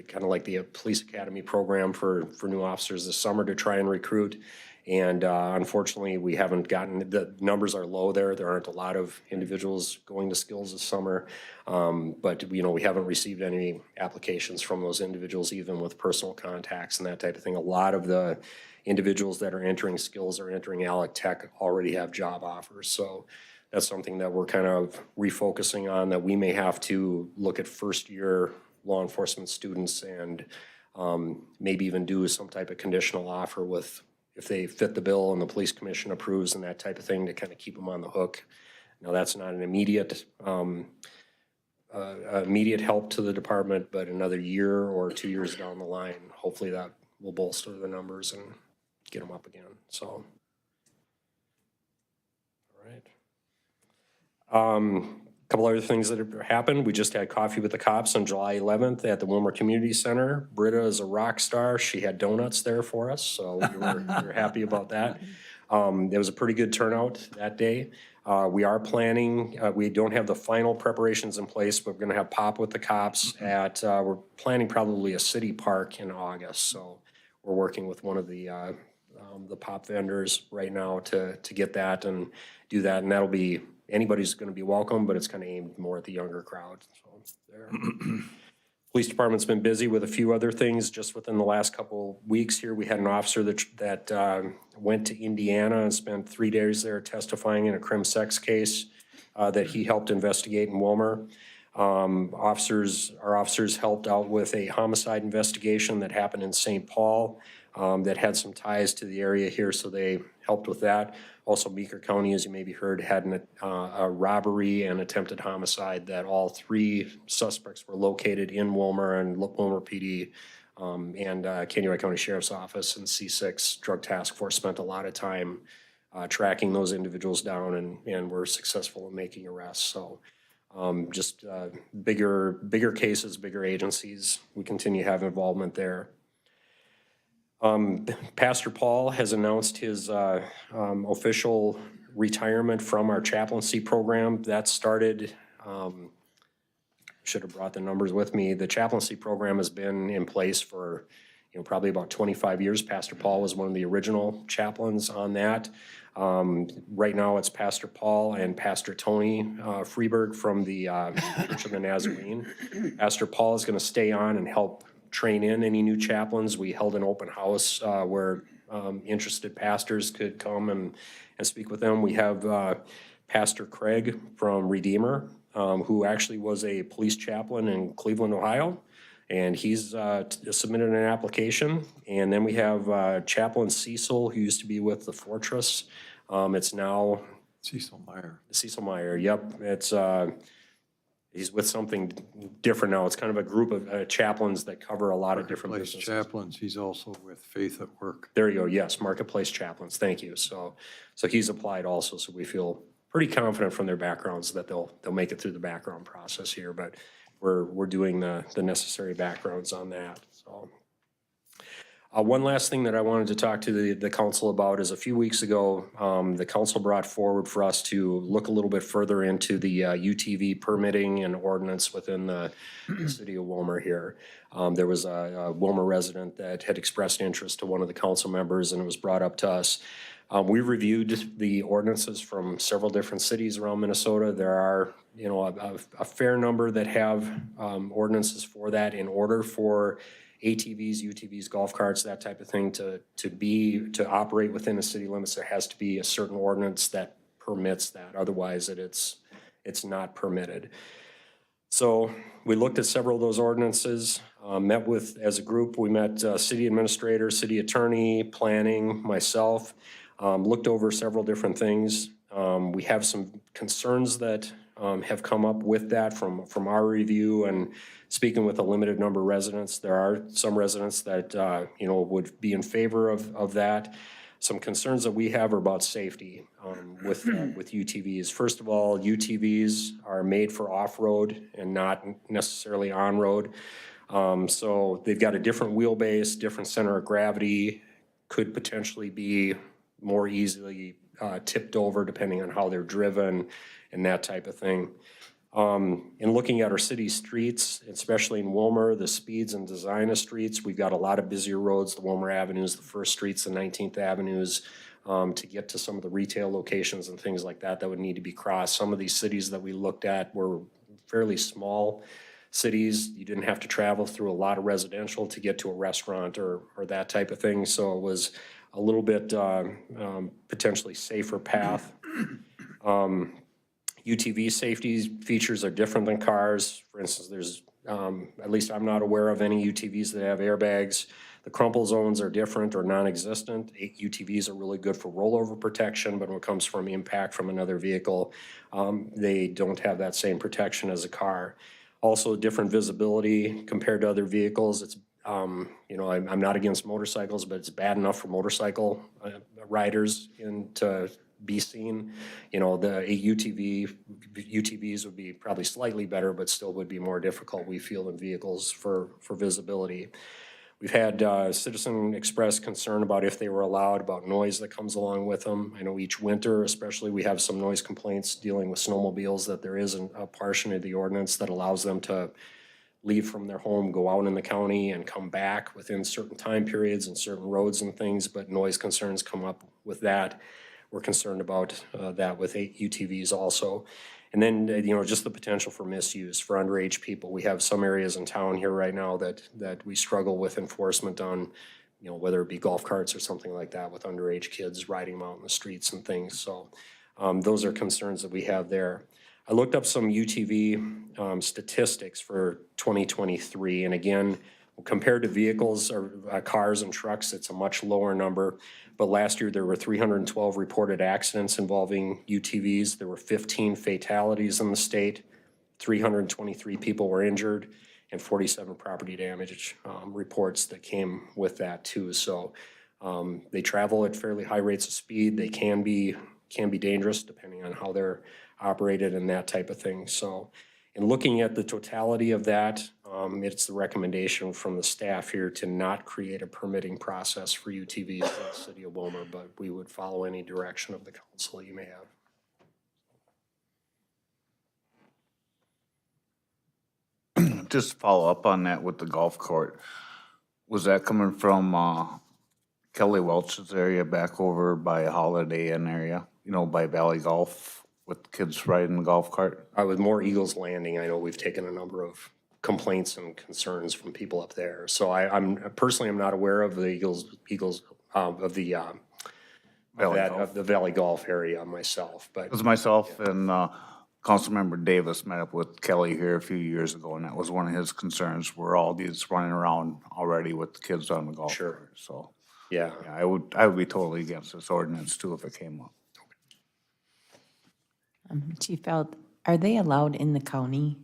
kind of like the police academy program for new officers this summer to try and recruit. And unfortunately, we haven't gotten, the numbers are low there. There aren't a lot of individuals going to skills this summer. But, we haven't received any applications from those individuals, even with personal contacts and that type of thing. A lot of the individuals that are entering skills or entering Alec Tech already have job offers. So that's something that we're kind of refocusing on, that we may have to look at first-year law enforcement students and maybe even do some type of conditional offer with, if they fit the bill and the police commission approves and that type of thing, to kind of keep them on the hook. Now, that's not an immediate help to the department, but another year or 2 years down the line, hopefully that will bolster the numbers and get them up again. So, all right. A couple other things that have happened. We just had coffee with the cops on July 11th at the Willmar Community Center. Britta is a rock star. She had donuts there for us, so we were happy about that. There was a pretty good turnout that day. We are planning, we don't have the final preparations in place, but we're gonna have pop with the cops at, we're planning probably a city park in August. So we're working with one of the pop vendors right now to get that and do that. And that'll be, anybody's going to be welcome, but it's kind of aimed more at the younger crowd. So there. Police department's been busy with a few other things just within the last couple weeks here. We had an officer that went to Indiana and spent 3 days there testifying in a crim sex case that he helped investigate in Willmar. Our officers helped out with a homicide investigation that happened in St. Paul that had some ties to the area here, so they helped with that. Also, Meeker County, as you maybe heard, had a robbery and attempted homicide that all 3 suspects were located in Willmar, and Willmar PD and Canyon County Sheriff's Office and C6 Drug Task Force spent a lot of time tracking those individuals down and were successful in making arrests. So just bigger cases, bigger agencies. We continue to have involvement there. Pastor Paul has announced his official retirement from our chaplaincy program. That started, should have brought the numbers with me. The chaplaincy program has been in place for probably about 25 years. Pastor Paul was one of the original chaplains on that. Right now it's Pastor Paul and Pastor Tony Freeberg from the Church of the Nazarene. Pastor Paul is going to stay on and help train in any new chaplains. We held an open house where interested pastors could come and speak with them. We have Pastor Craig from Redeemer, who actually was a police chaplain in Cleveland, Ohio, and he's submitted an application. And then we have Chaplain Cecil, who used to be with the Fortress. It's now Cecil Meyer. Cecil Meyer, yep. It's he's with something different now. It's kind of a group of chaplains that cover a lot of different businesses. Chaplains. He's also with Faith at Work. There you go. Yes, Marketplace Chaplains. Thank you. So he's applied also. So we feel pretty confident from their backgrounds that they'll make it through the background process here. But we're doing the necessary backgrounds on that. So. One last thing that I wanted to talk to the council about is a few weeks ago, the council brought forward for us to look a little bit further into the UTV permitting and ordinance within the city of Willmar here. There was a Willmar resident that had expressed interest to one of the council members, and it was brought up to us. We reviewed the ordinances from several different cities around Minnesota. There are, a fair number that have ordinances for that. In order for ATVs, UTVs, golf carts, that type of thing to operate within the city limits, there has to be a certain ordinance that permits that. Otherwise, it's not permitted. So we looked at several of those ordinances, met with, as a group, we met city administrator, city attorney, planning, myself, looked over several different things. We have some concerns that have come up with that from our review and speaking with a limited number of residents. There are some residents that, would be in favor of that. Some concerns that we have are about safety with UTVs. First of all, UTVs are made for off-road and not necessarily on-road. So they've got a different wheelbase, different center of gravity, could potentially be more easily tipped over depending on how they're driven and that type of thing. In looking at our city streets, especially in Willmar, the speeds and design of streets, we've got a lot of busier roads, the Willmar Avenues, the first streets, the 19th Avenues, to get to some of the retail locations and things like that would need to be crossed. Some of these cities that we looked at were fairly small cities. You didn't have to travel through a lot of residential to get to a restaurant or that type of thing. So it was a little bit potentially safer path. UTV safety features are different than cars. For instance, there's, at least I'm not aware of any UTVs that have airbags. The crumple zones are different or non-existent. UTVs are really good for rollover protection, but when it comes from impact from another vehicle, they don't have that same protection as a car. Also, different visibility compared to other vehicles. It's, I'm not against motorcycles, but it's bad enough for motorcycle riders to be seen. The UTVs would be probably slightly better, but still would be more difficult, we feel, in vehicles for visibility. We've had citizen express concern about if they were allowed, about noise that comes along with them. I know each winter, especially, we have some noise complaints dealing with snowmobiles, that there is a portion of the ordinance that allows them to leave from their home, go out in the county, and come back within certain time periods and certain roads and things, but noise concerns come up with that. We're concerned about that with UTVs also. And then, just the potential for misuse for underage people. We have some areas in town here right now that we struggle with enforcement on, whether it be golf carts or something like that with underage kids riding them out in the streets and things. So those are concerns that we have there. I looked up some UTV statistics for 2023, and again, compared to vehicles or cars and trucks, it's a much lower number. But last year, there were 312 reported accidents involving UTVs. There were 15 fatalities in the state. 323 people were injured, and 47 property damage reports that came with that too. So they travel at fairly high rates of speed. They can be dangerous depending on how they're operated and that type of thing. So in looking at the totality of that, it's the recommendation from the staff here to not create a permitting process for UTVs in the city of Willmar, but we would follow any direction of the council you may have. Just follow up on that with the golf court. Was that coming from Kelly Welch's area back over by Holiday Inn area, by Valley Golf with kids riding the golf cart? With more Eagles Landing, I know we've taken a number of complaints and concerns from people up there. So I'm personally not aware of the Eagles of the Valley Golf area myself, but It was myself and Councilmember Davis met up with Kelly here a few years ago, and that was one of his concerns, were all these running around already with the kids on the golf cart. So yeah, I would be totally against this ordinance too if it came up. Chief Feld, are they allowed in the county?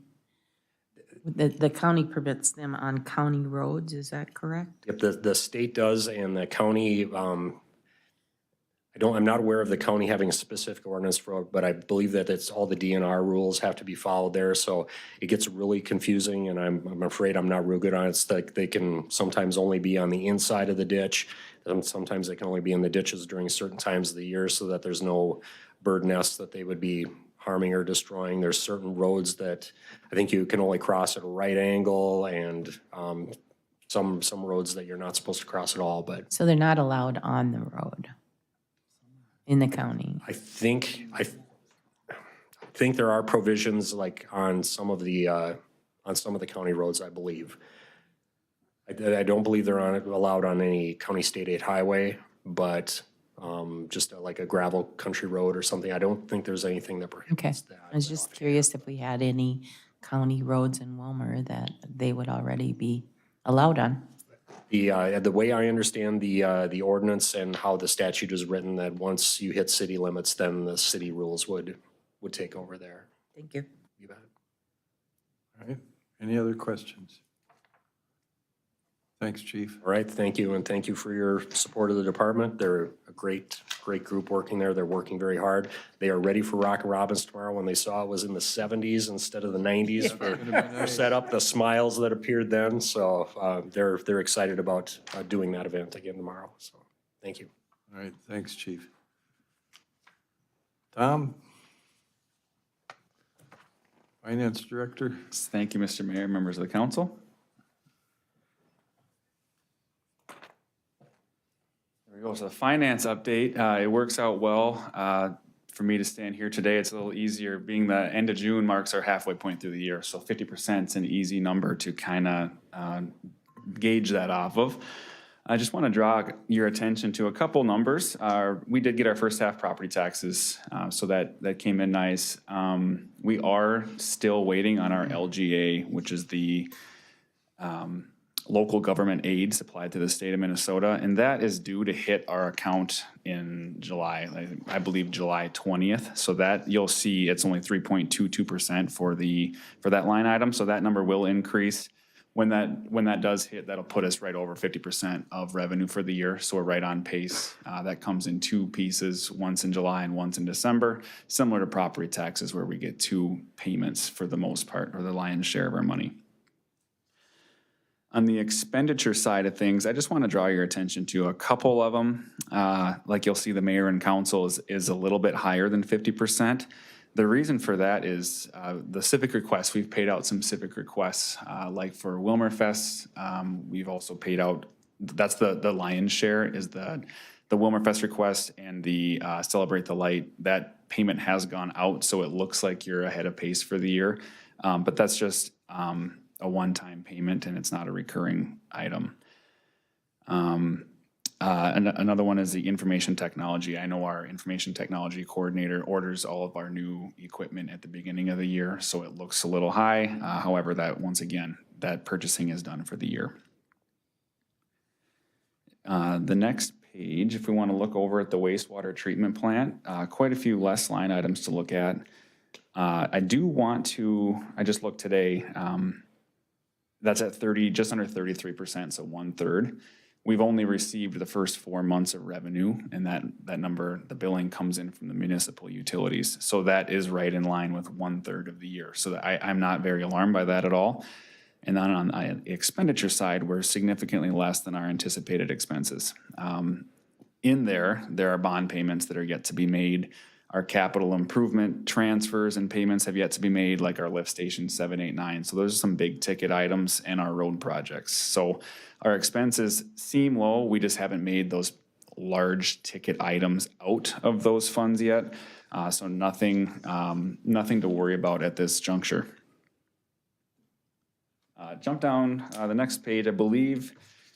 The county permits them on county roads, is that correct? If the state does and the county, I'm not aware of the county having a specific ordinance for it, but I believe that it's all the DNR rules have to be followed there. So it gets really confusing, and I'm afraid I'm not real good on it. It's like they can sometimes only be on the inside of the ditch, and sometimes they can only be in the ditches during certain times of the year so that there's no bird nests that they would be harming or destroying. There's certain roads that I think you can only cross at a right angle, and some roads that you're not supposed to cross at all. But So they're not allowed on the road in the county? I think there are provisions like on some of the county roads, I believe. I don't believe they're allowed on any county state aid highway, but just like a gravel country road or something. I don't think there's anything that prohibits that. I was just curious if we had any county roads in Wilmer that they would already be allowed on. The way I understand the ordinance and how the statute is written, that once you hit city limits, then the city rules would take over there. Thank you. You bet. All right, any other questions? Thanks, Chief. All right, thank you, and thank you for your support of the department. They're a great group working there. They're working very hard. They are ready for Rock and Robbins tomorrow. When they saw it was in the 70s instead of the 90s for set up, the smiles that appeared then. So they're excited about doing that event again tomorrow. So thank you. All right, thanks, Chief. Tom? Finance Director? Thank you, Mr. Mayor, members of the council. There we go. So the finance update, it works out well for me to stand here today. It's a little easier being the end of June marks our halfway point through the year. So 50% is an easy number to kind of gauge that off of. I just want to draw your attention to a couple numbers. We did get our first half property taxes, so that came in nice. We are still waiting on our LGA, which is the local government aid supplied to the state of Minnesota, and that is due to hit our account in July, I believe July 20th. So that you'll see it's only 3.22% for that line item. So that number will increase. When that does hit, that'll put us right over 50% of revenue for the year. So we're right on pace. That comes in two pieces, once in July and once in December, similar to property taxes where we get two payments for the most part, or the lion's share of our money. On the expenditure side of things, I just want to draw your attention to a couple of them. Like you'll see, the mayor and council is a little bit higher than 50%. The reason for that is the civic requests. We've paid out some civic requests, like for Willmar Fest. We've also paid out, that's the lion's share, is the Willmar Fest request and the Celebrate the Light. That payment has gone out, so it looks like you're ahead of pace for the year. But that's just a one-time payment, and it's not a recurring item. Another one is the information technology. I know our information technology coordinator orders all of our new equipment at the beginning of the year, so it looks a little high. However, that once again, that purchasing is done for the year. The next page, if we want to look over at the wastewater treatment plant, quite a few less line items to look at. I just looked today, that's at just under 33%, so 1/3. We've only received the first 4 months of revenue, and that number, the billing comes in from the municipal utilities. So that is right in line with 1/3 of the year. So I'm not very alarmed by that at all. And then on the expenditure side, we're significantly less than our anticipated expenses. In there are bond payments that are yet to be made. Our capital improvement transfers and payments have yet to be made, like our lift station 789. So those are some big ticket items and our road projects. So our expenses seem low. We just haven't made those large ticket items out of those funds yet. So nothing to worry about at this juncture. Jump down the next page. I believe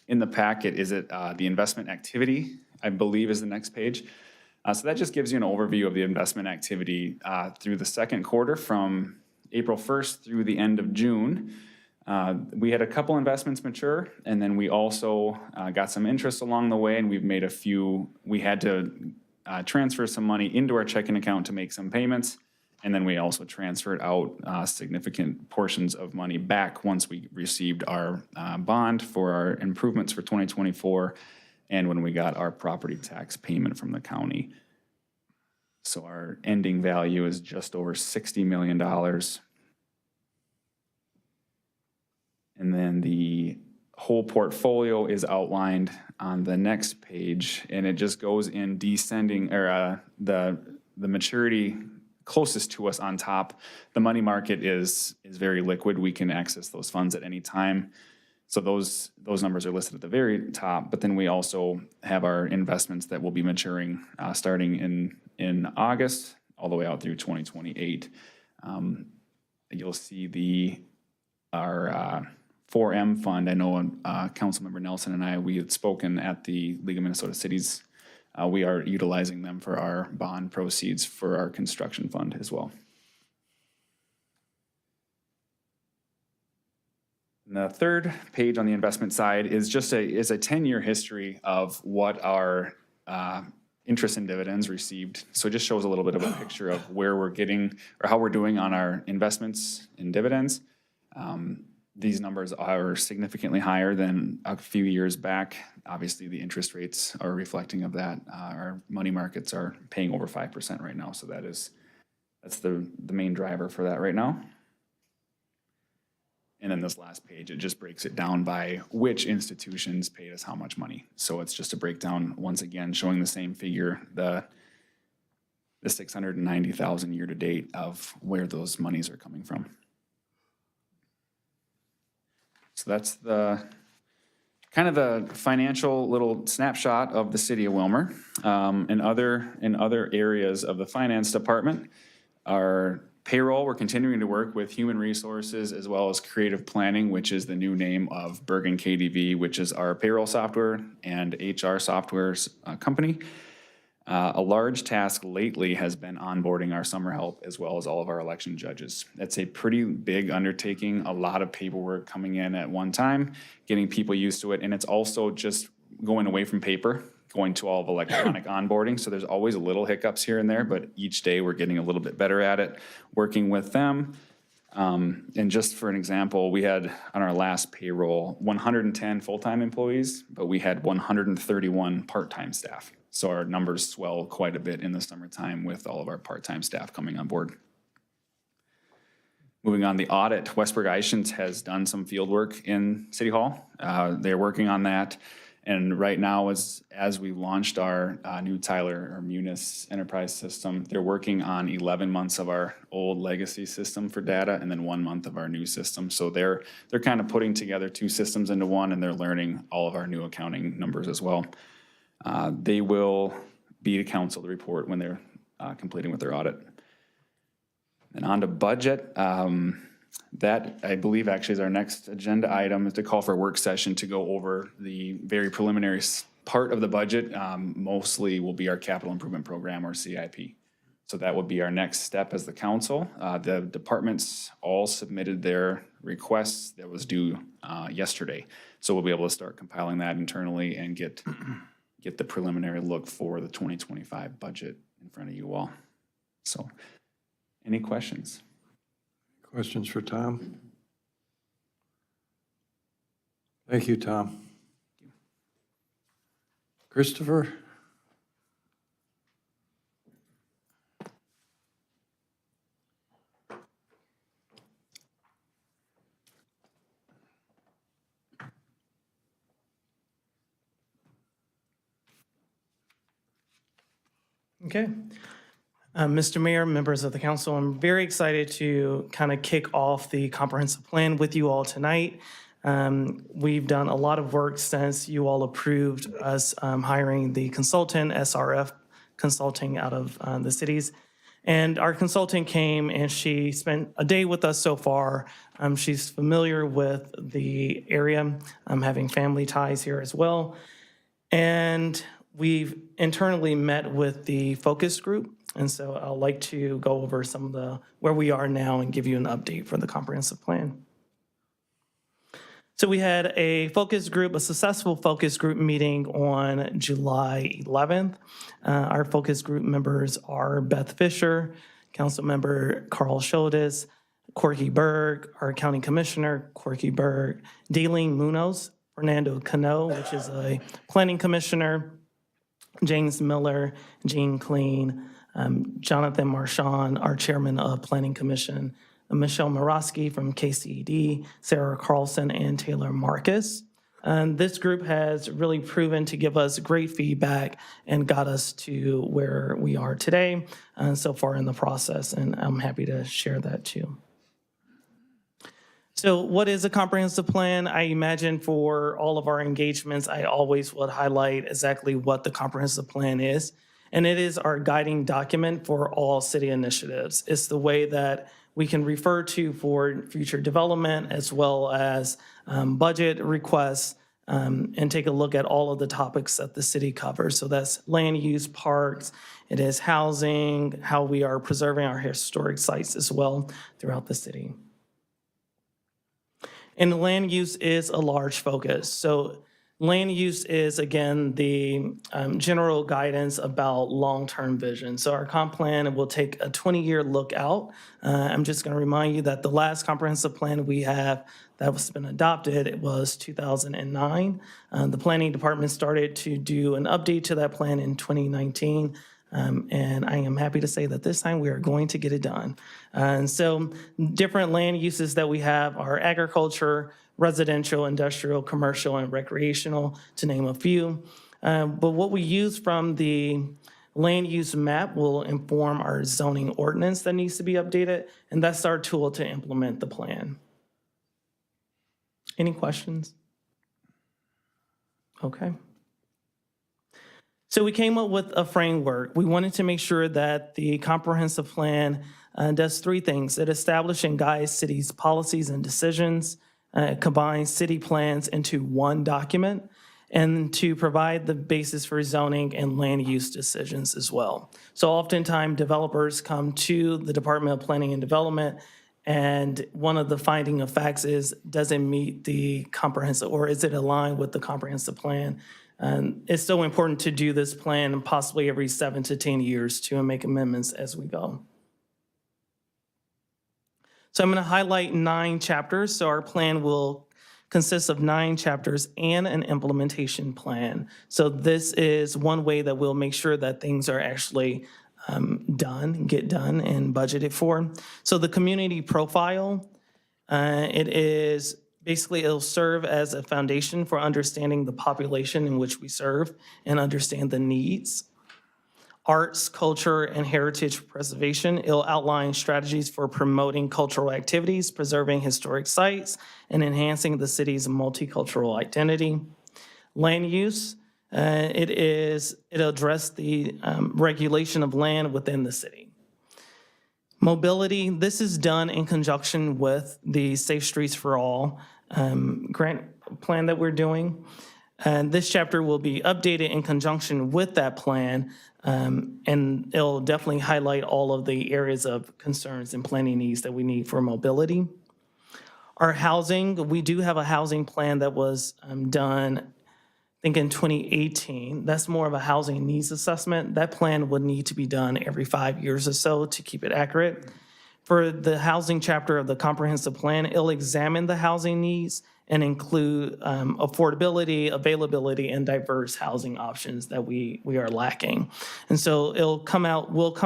in the packet, is it the investment activity, I believe is the next page. So that just gives you an overview of the investment activity through the second quarter from April 1st through the end of June. We had a couple investments mature, and then we also got some interest along the way, and we've made a few. We had to transfer some money into our checking account to make some payments, and then we also transferred out significant portions of money back once we received our bond for our improvements for 2024, and when we got our property tax payment from the county. So our ending value is just over $60 million. And then the whole portfolio is outlined on the next page, and it just goes in descending, or the maturity closest to us on top. The money market is very liquid. We can access those funds at any time. So those numbers are listed at the very top, but then we also have our investments that will be maturing starting in August all the way out through 2028. You'll see our 4M fund. I know Councilmember Nelson and I, we had spoken at the League of Minnesota Cities. We are utilizing them for our bond proceeds for our construction fund as well. And the third page on the investment side is just a 10-year history of what our interest and dividends received. So it just shows a little bit of a picture of where we're getting or how we're doing on our investments in dividends. These numbers are significantly higher than a few years back. Obviously, the interest rates are reflecting of that. Our money markets are paying over 5% right now, so that's the main driver for that right now. And then this last page, it just breaks it down by which institutions paid us how much money. So it's just a breakdown, once again, showing the same figure, the $690,000 year to date of where those monies are coming from. So that's the kind of the financial little snapshot of the city of Willmar. In other areas of the finance department, our payroll, we're continuing to work with human resources as well as creative planning, which is the new name of Bergen KDV, which is our payroll software and HR software company. A large task lately has been onboarding our summer help as well as all of our election judges. That's a pretty big undertaking, a lot of paperwork coming in at one time, getting people used to it, and it's also just going away from paper, going to all of electronic onboarding. So there's always little hiccups here and there, but each day we're getting a little bit better at it, working with them. And just for an example, we had on our last payroll 110 full-time employees, but we had 131 part-time staff. So our numbers swell quite a bit in the summertime with all of our part-time staff coming on board. Moving on, the audit, Westberg Eichens has done some field work in City Hall. They're working on that. And right now, as we launched our new Tyler or Munis enterprise system, they're working on 11 months of our old legacy system for data and then 1 month of our new system. So they're kind of putting together two systems into one, and they're learning all of our new accounting numbers as well. They will be to council to report when they're completing with their audit. And on to budget. That, I believe, actually is our next agenda item, is to call for a work session to go over the very preliminary part of the budget. Mostly will be our capital improvement program or CIP. So that would be our next step as the council. The departments all submitted their requests that was due yesterday. So we'll be able to start compiling that internally and get the preliminary look for the 2025 budget in front of you all. So any questions? Questions for Tom? Thank you, Tom. Christopher? Okay. Mr. Mayor, members of the council, I'm very excited to kind of kick off the comprehensive plan with you all tonight. We've done a lot of work since you all approved us hiring the consultant, SRF Consulting, out of the cities. And our consultant came and she spent a day with us so far. She's familiar with the area, having family ties here as well. And we've internally met with the focus group. And so I'd like to go over some of where we are now and give you an update for the comprehensive plan. So we had a successful focus group meeting on July 11th. Our focus group members are Beth Fisher, Councilmember Carl Schultes, Corky Berg, our County Commissioner, Corky Berg, Daleen Munoz, Fernando Cano, which is a Planning Commissioner, James Miller, Jean Clean, Jonathan Marchand, our Chairman of Planning Commission, Michelle Morosky from KCED, Sarah Carlson, and Taylor Marcus. And this group has really proven to give us great feedback and got us to where we are today so far in the process, and I'm happy to share that too. So what is a comprehensive plan? I imagine for all of our engagements, I always would highlight exactly what the comprehensive plan is. And it is our guiding document for all city initiatives. It's the way that we can refer to for future development as well as budget requests and take a look at all of the topics that the city covers. So that's land use, parks, it is housing, how we are preserving our historic sites as well throughout the city. And land use is a large focus. So land use is, again, the general guidance about long-term vision. So our comp plan will take a 20-year look out. I'm just going to remind you that the last comprehensive plan we have that was been adopted, it was 2009. The planning department started to do an update to that plan in 2019. And I am happy to say that this time we are going to get it done. And so different land uses that we have are agriculture, residential, industrial, commercial, and recreational, to name a few. But what we use from the land use map will inform our zoning ordinance that needs to be updated, and that's our tool to implement the plan. Any questions? Okay. So we came up with a framework. We wanted to make sure that the comprehensive plan does three things. It establishes and guides cities' policies and decisions, combines city plans into one document, and to provide the basis for zoning and land use decisions as well. So oftentimes developers come to the Department of Planning and Development, and one of the finding of facts is, does it meet the comprehensive, or is it aligned with the comprehensive plan? And it's so important to do this plan possibly every 7 to 10 years to make amendments as we go. So I'm going to highlight 9 chapters. So our plan will consist of 9 chapters and an implementation plan. So this is one way that we'll make sure that things are actually get done and budgeted for. So the community profile, it is basically, it'll serve as a foundation for understanding the population in which we serve and understand the needs. Arts, culture, and heritage preservation. It'll outline strategies for promoting cultural activities, preserving historic sites, and enhancing the city's multicultural identity. Land use, it'll address the regulation of land within the city. Mobility, this is done in conjunction with the Safe Streets for All grant plan that we're doing. And this chapter will be updated in conjunction with that plan, and it'll definitely highlight all of the areas of concerns and planning needs that we need for mobility. Our housing, we do have a housing plan that was done, I think in 2018. That's more of a housing needs assessment. That plan would need to be done every 5 years or so to keep it accurate. For the housing chapter of the comprehensive plan, it'll examine the housing needs and include affordability, availability, and diverse housing options that we are lacking. And so we'll come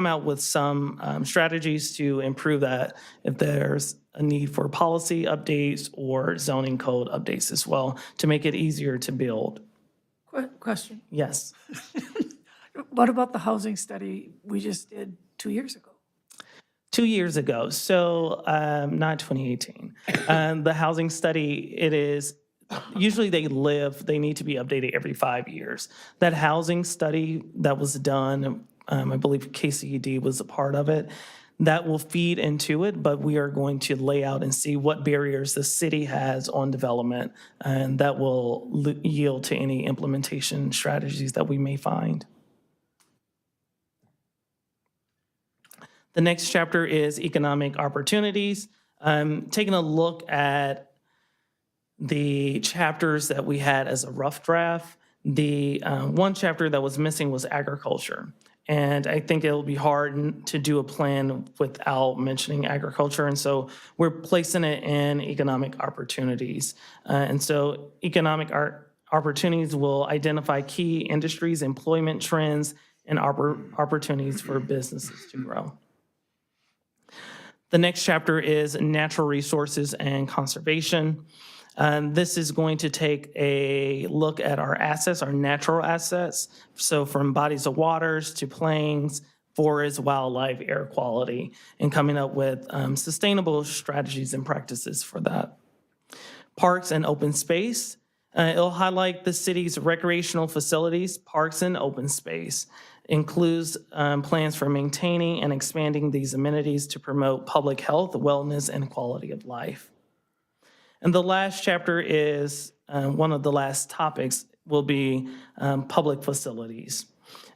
out with some strategies to improve that if there's a need for policy updates or zoning code updates as well to make it easier to build. Question. Yes. What about the housing study we just did 2 years ago? 2 years ago, so not 2018. The housing study, it is, usually they need to be updated every 5 years. That housing study that was done, I believe KCED was a part of it, that will feed into it, but we are going to lay out and see what barriers the city has on development, and that will yield to any implementation strategies that we may find. The next chapter is economic opportunities. Taking a look at the chapters that we had as a rough draft, the one chapter that was missing was agriculture. And I think it'll be hard to do a plan without mentioning agriculture. And so we're placing it in economic opportunities. And so economic opportunities will identify key industries, employment trends, and opportunities for businesses to grow. The next chapter is natural resources and conservation. This is going to take a look at our assets, our natural assets. So from bodies of waters to plains, forests, wildlife, air quality, and coming up with sustainable strategies and practices for that. Parks and open space. It'll highlight the city's recreational facilities, parks, and open space. Includes plans for maintaining and expanding these amenities to promote public health, wellness, and quality of life. And the last chapter is, one of the last topics will be public facilities.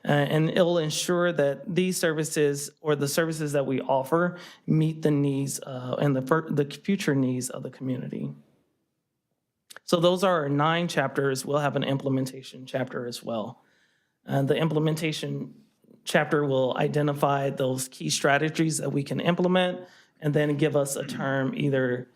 And it'll ensure that these services or the services that we offer meet the needs and the future needs of the community. So those are our 9 chapters. We'll have an implementation chapter as well. And the implementation chapter will identify those key strategies that we can implement and then give us a term, either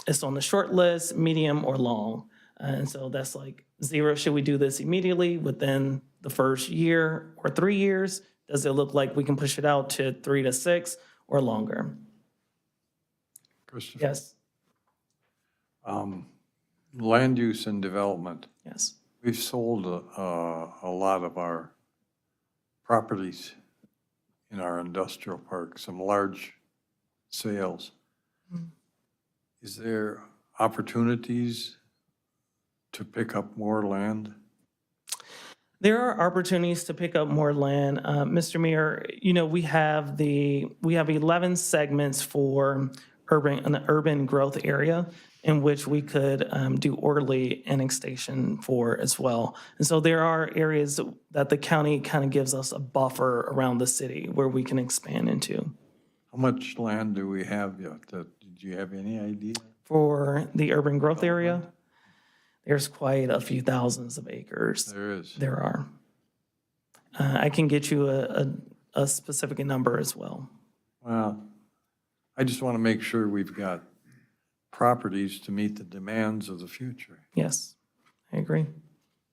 it's on the short list, medium, or long. And so that's like 0, should we do this immediately within the first year or 3 years? Does it look like we can push it out to 3 to 6 or longer? Christopher? Yes, Land use and development. yes. We've sold a lot of our properties in our industrial park, some large sales. Is there opportunities to pick up more land? There are opportunities to pick up more land. Mr. Mayor, you know, we have 11 segments for an urban growth area in which we could do orderly annexation for as well. And so there are areas that the county kind of gives us a buffer around the city where we can expand into. How much land do we have yet? Did you have any idea? For the urban growth area, there's quite a few thousands of acres. There is. There are. I can get you a specific number as well. Well, I just want to make sure we've got properties to meet the demands of the future. Yes, I agree.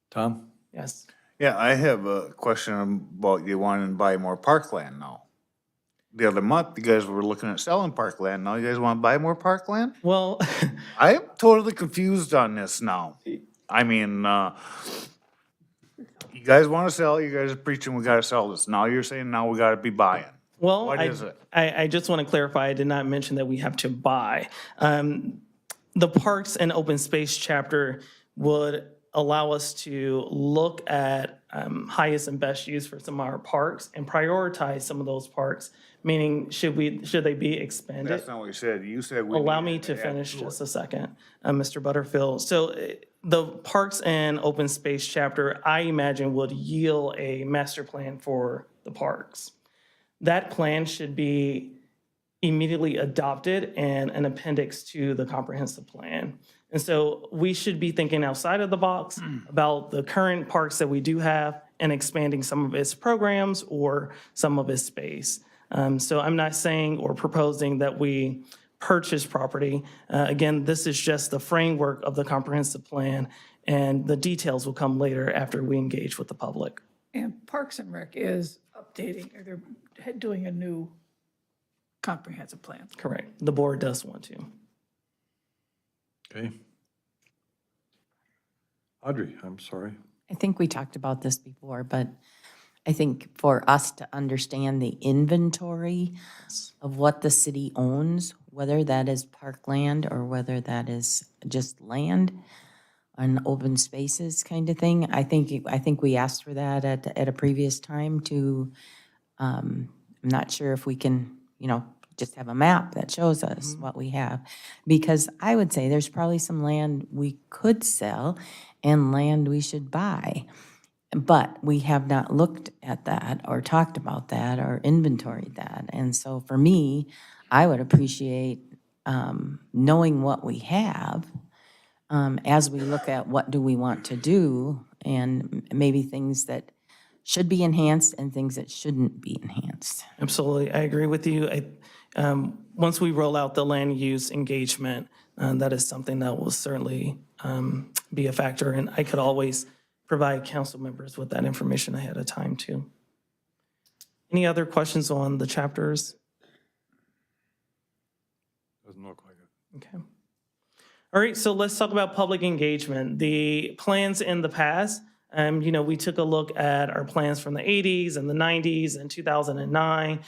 Tom? Yes. Yeah, I have a question about you wanting to buy more parkland now. The other month, you guys were looking at selling parkland. Now you guys want to buy more parkland? Well, I am totally confused on this now. I mean, you guys want to sell, you guys are preaching we got to sell this. Now you're saying now we got to be buying. Well, What is it? I just want to clarify, I did not mention that we have to buy. The Parks and Open Space chapter would allow us to look at highest and best use for some of our parks and prioritize some of those parks, meaning should they be expanded? That's not what you said. You said we. Allow me needed to add finish it. just a second, Mr. Butterfield. So the Parks and Open Space chapter, I imagine, would yield a master plan for the parks. That plan should be immediately adopted and an appendix to the comprehensive plan. And so we should be thinking outside of the box about the current parks that we do have and expanding some of its programs or some of its space. So I'm not saying or proposing that we purchase property. Again, this is just the framework of the comprehensive plan, and the details will come later after we engage with the public. And Parks and Rec is updating, or they're doing a new comprehensive plan. Correct. The board does want to. Okay. Audrey, I'm sorry. I think we talked about this before, but I think for us to understand the inventory of what the city owns, whether that is parkland or whether that is just land on open spaces kind of thing, I think we asked for that at a previous time to, I'm not sure if we can, just have a map that shows us what we have. Because I would say there's probably some land we could sell and land we should buy. But we have not looked at that or talked about that or inventoried that. And so for me, I would appreciate knowing what we have as we look at what do we want to do, and maybe things that should be enhanced and things that shouldn't be enhanced. Absolutely, I agree with you. Once we roll out the land use engagement, that is something that will certainly be a factor, and I could always provide council members with that information ahead of time too. Any other questions on the chapters? Doesn't look like it. Okay. All right, so let's talk about public engagement. The plans in the past, we took a look at our plans from the 80s and the 90s and 2009.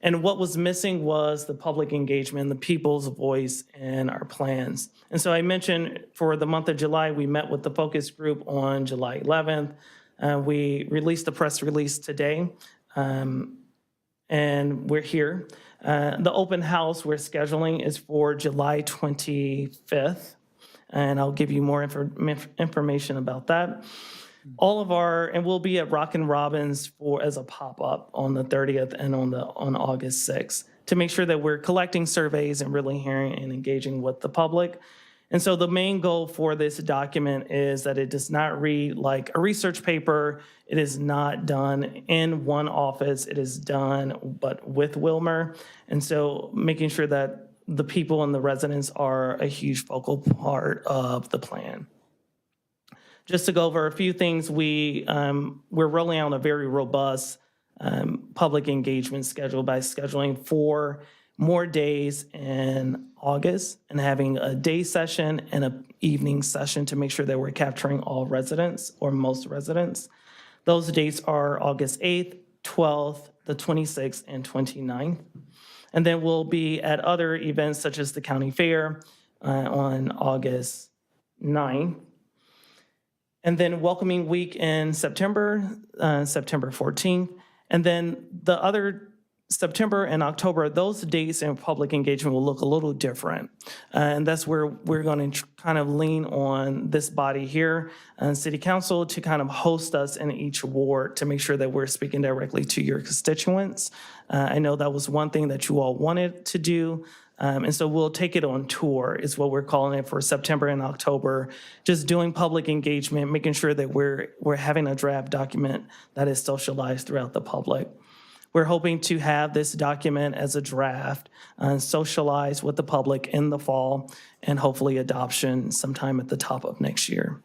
And what was missing was the public engagement, the people's voice in our plans. And so I mentioned for the month of July, we met with the focus group on July 11th. We released a press release today, and we're here. The open house we're scheduling is for July 25th, and I'll give you more information about that. And we'll be at Rockin' Robins as a pop-up on the 30th and on August 6th to make sure that we're collecting surveys and really hearing and engaging with the public. And so the main goal for this document is that it does not read like a research paper. It is not done in one office. It is done, but with Willmar. And so making sure that the people and the residents are a huge focal part of the plan. Just to go over a few things, we're rolling out a very robust public engagement schedule by scheduling 4 more days in August and having a day session and an evening session to make sure that we're capturing all residents or most residents. Those dates are August 8th, 12th, the 26th, and 29th. And then we'll be at other events such as the county fair on August 9th. And then welcoming week in September, September 14th. And then the other September and October, those dates and public engagement will look a little different. And that's where we're going to kind of lean on this body here, City Council, to kind of host us in each ward to make sure that we're speaking directly to your constituents. I know that was one thing that you all wanted to do. And so we'll take it on tour is what we're calling it for September and October, just doing public engagement, making sure that we're having a draft document that is socialized throughout the public. We're hoping to have this document as a draft, socialized with the public in the fall, and hopefully adoption sometime at the top of next year.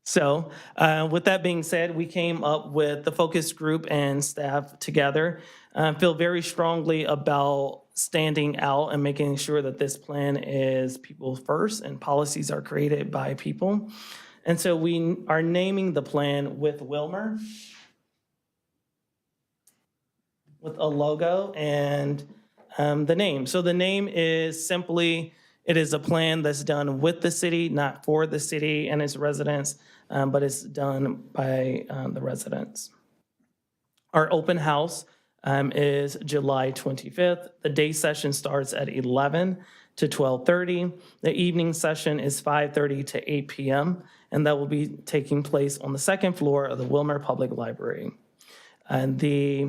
So with that being said, we came up with the focus group and staff together. Feel very strongly about standing out and making sure that this plan is people first and policies are created by people. And so we are naming the plan with Willmar, with a logo and the name. So the name is simply, it is a plan that's done with the city, not for the city and its residents, but it's done by the residents. Our open house is July 25th. The day session starts at 11 to 12:30. The evening session is 5:30 to 8 p.m., and that will be taking place on the second floor of the Willmar Public Library. And the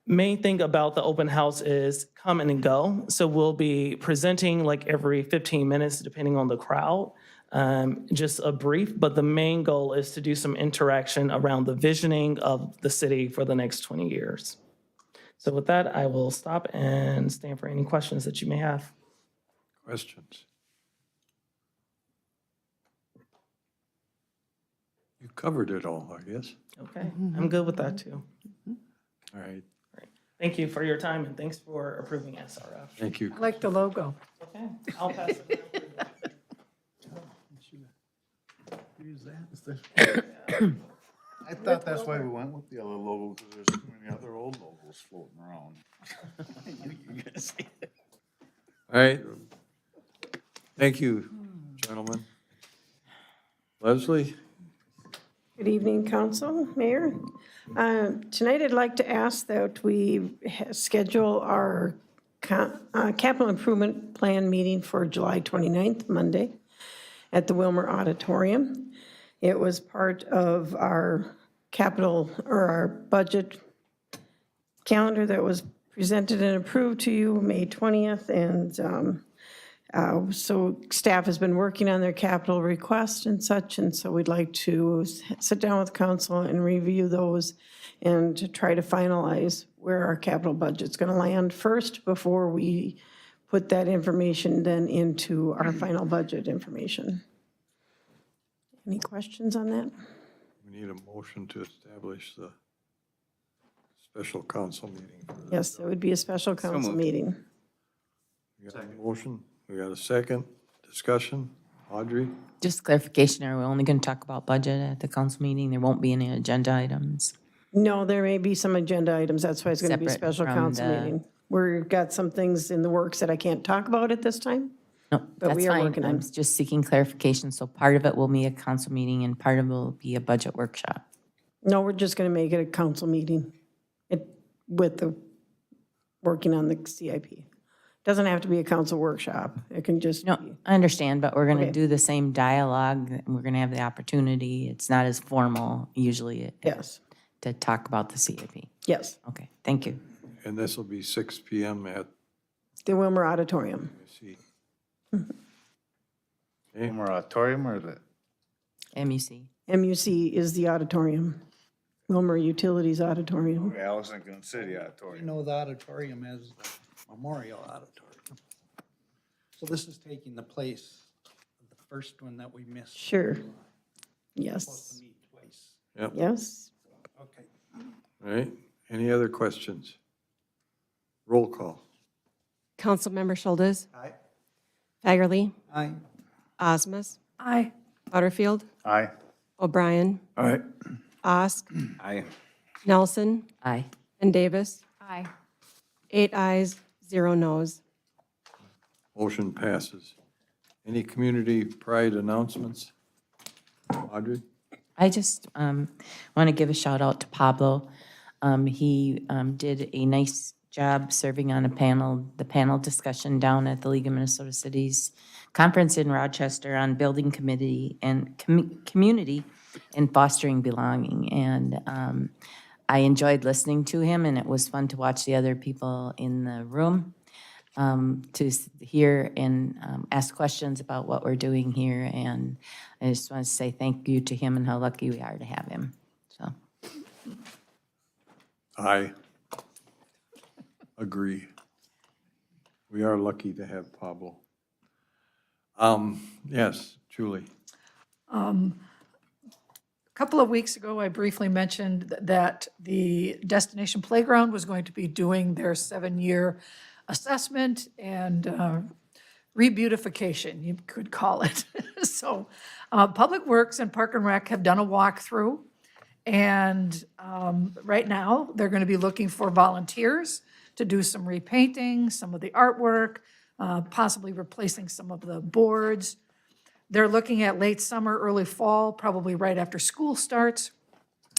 main thing about the open house is come and go. So we'll be presenting like every 15 minutes, depending on the crowd, just a brief, but the main goal is to do some interaction around the visioning of the city for the next 20 years. So with that, I will stop and stand for any questions that you may have. Questions? You covered it all, I guess. Okay, I'm good with that too. All right, Thank you for your time and thanks for approving SRF. thank you. I like the logo. Okay, I'll pass it down. Use that. I thought that's why we went with the other logo, because there's too many other old logos floating around. All right. Thank you, gentlemen. Leslie? Good evening, council, mayor. Tonight, I'd like to ask that we schedule our capital improvement plan meeting for July 29th, Monday, at the Willmar Auditorium. It was part of our capital, or our budget calendar that was presented and approved to you May 20th, and so staff has been working on their capital request and such, and so we'd like to sit down with council and review those and to try to finalize where our capital budget's going to land first before we put that information then into our final budget information. Any questions on that? We need a motion to establish the special council meeting. for this. Yes, it would be a special council meeting. We got a motion, we got a second, discussion, Audrey? Just clarification, are we only going to talk about budget at the council meeting? There won't be any agenda items? No, there may be some agenda items. That's why it's going to be a Separate special from council the- meeting. We've got some things in the works that I can't talk about at this time. No, But that's we are fine. working on I'm it. just seeking clarification. So part of it will be a council meeting and part of it will be a budget workshop. No, we're just going to make it a council meeting with the, working on the CIP. Doesn't have to be a council workshop. It can just No, be. I understand, but we're going to Okay. do the same dialogue. And we're going to have the opportunity. It's not as formal usually Yes, to talk about the CIP. yes. Okay, thank you. And this will be 6 PM at The Willmar Auditorium. See. Okay, Moratorium or the? MUC. MUC is the auditorium. Willmar Utilities Auditorium. Okay, I was thinking City We Auditorium. know the auditorium as the Memorial Auditorium. So this is taking the place of the first one that we missed. Sure. Supposed Yes. to meet twice. yep, Yes. Okay. all right. Any other questions? Roll call. Councilmember Schultes, Aye. Fagerly, Aye. Osmus, Aye. Butterfield, Aye. O'Brien, All right. Osk, Aye. Nelson, Aye. and Davis. Aye. 8 ayes, 0 noes. Motion passes. Any community pride announcements? Audrey? I just want to give a shout out to Pablo. He did a nice job serving on the panel discussion down at the League of Minnesota Cities Conference in Rochester on building committee and community and fostering belonging. And I enjoyed listening to him, and it was fun to watch the other people in the room to hear and ask questions about what we're doing here. And I just want to say thank you to him and how lucky we are to have him. So. I agree. We are lucky to have Pablo. Yes, Julie. A couple of weeks ago, I briefly mentioned that the Destination Playground was going to be doing their 7-year assessment and rebeautification, you could call it. So Public Works and Park and Rec have done a walkthrough. And right now, they're going to be looking for volunteers to do some repainting, some of the artwork, possibly replacing some of the boards. They're looking at late summer, early fall, probably right after school starts.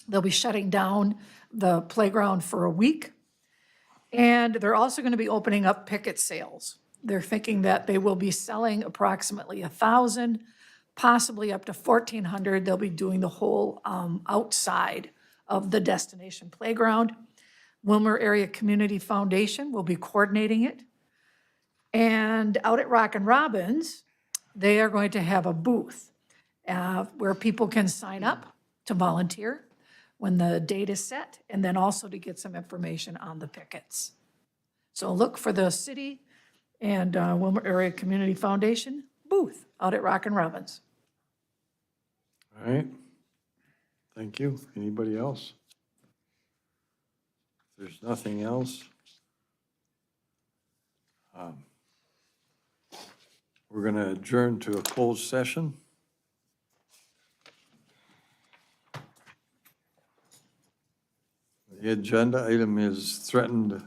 They'll be shutting down the playground for a week. And they're also going to be opening up picket sales. They're thinking that they will be selling approximately 1,000, possibly up to 1,400. They'll be doing the whole outside of the Destination Playground. Willmar Area Community Foundation will be coordinating it. And out at Rockin' Robbins, they are going to have a booth where people can sign up to volunteer when the date is set, and then also to get some information on the pickets. So look for the city and Willmar Area Community Foundation booth out at Rockin' Robbins. All right. Thank you. Anybody else? If there's nothing else, we're going to adjourn to a closed session. The agenda item is threatened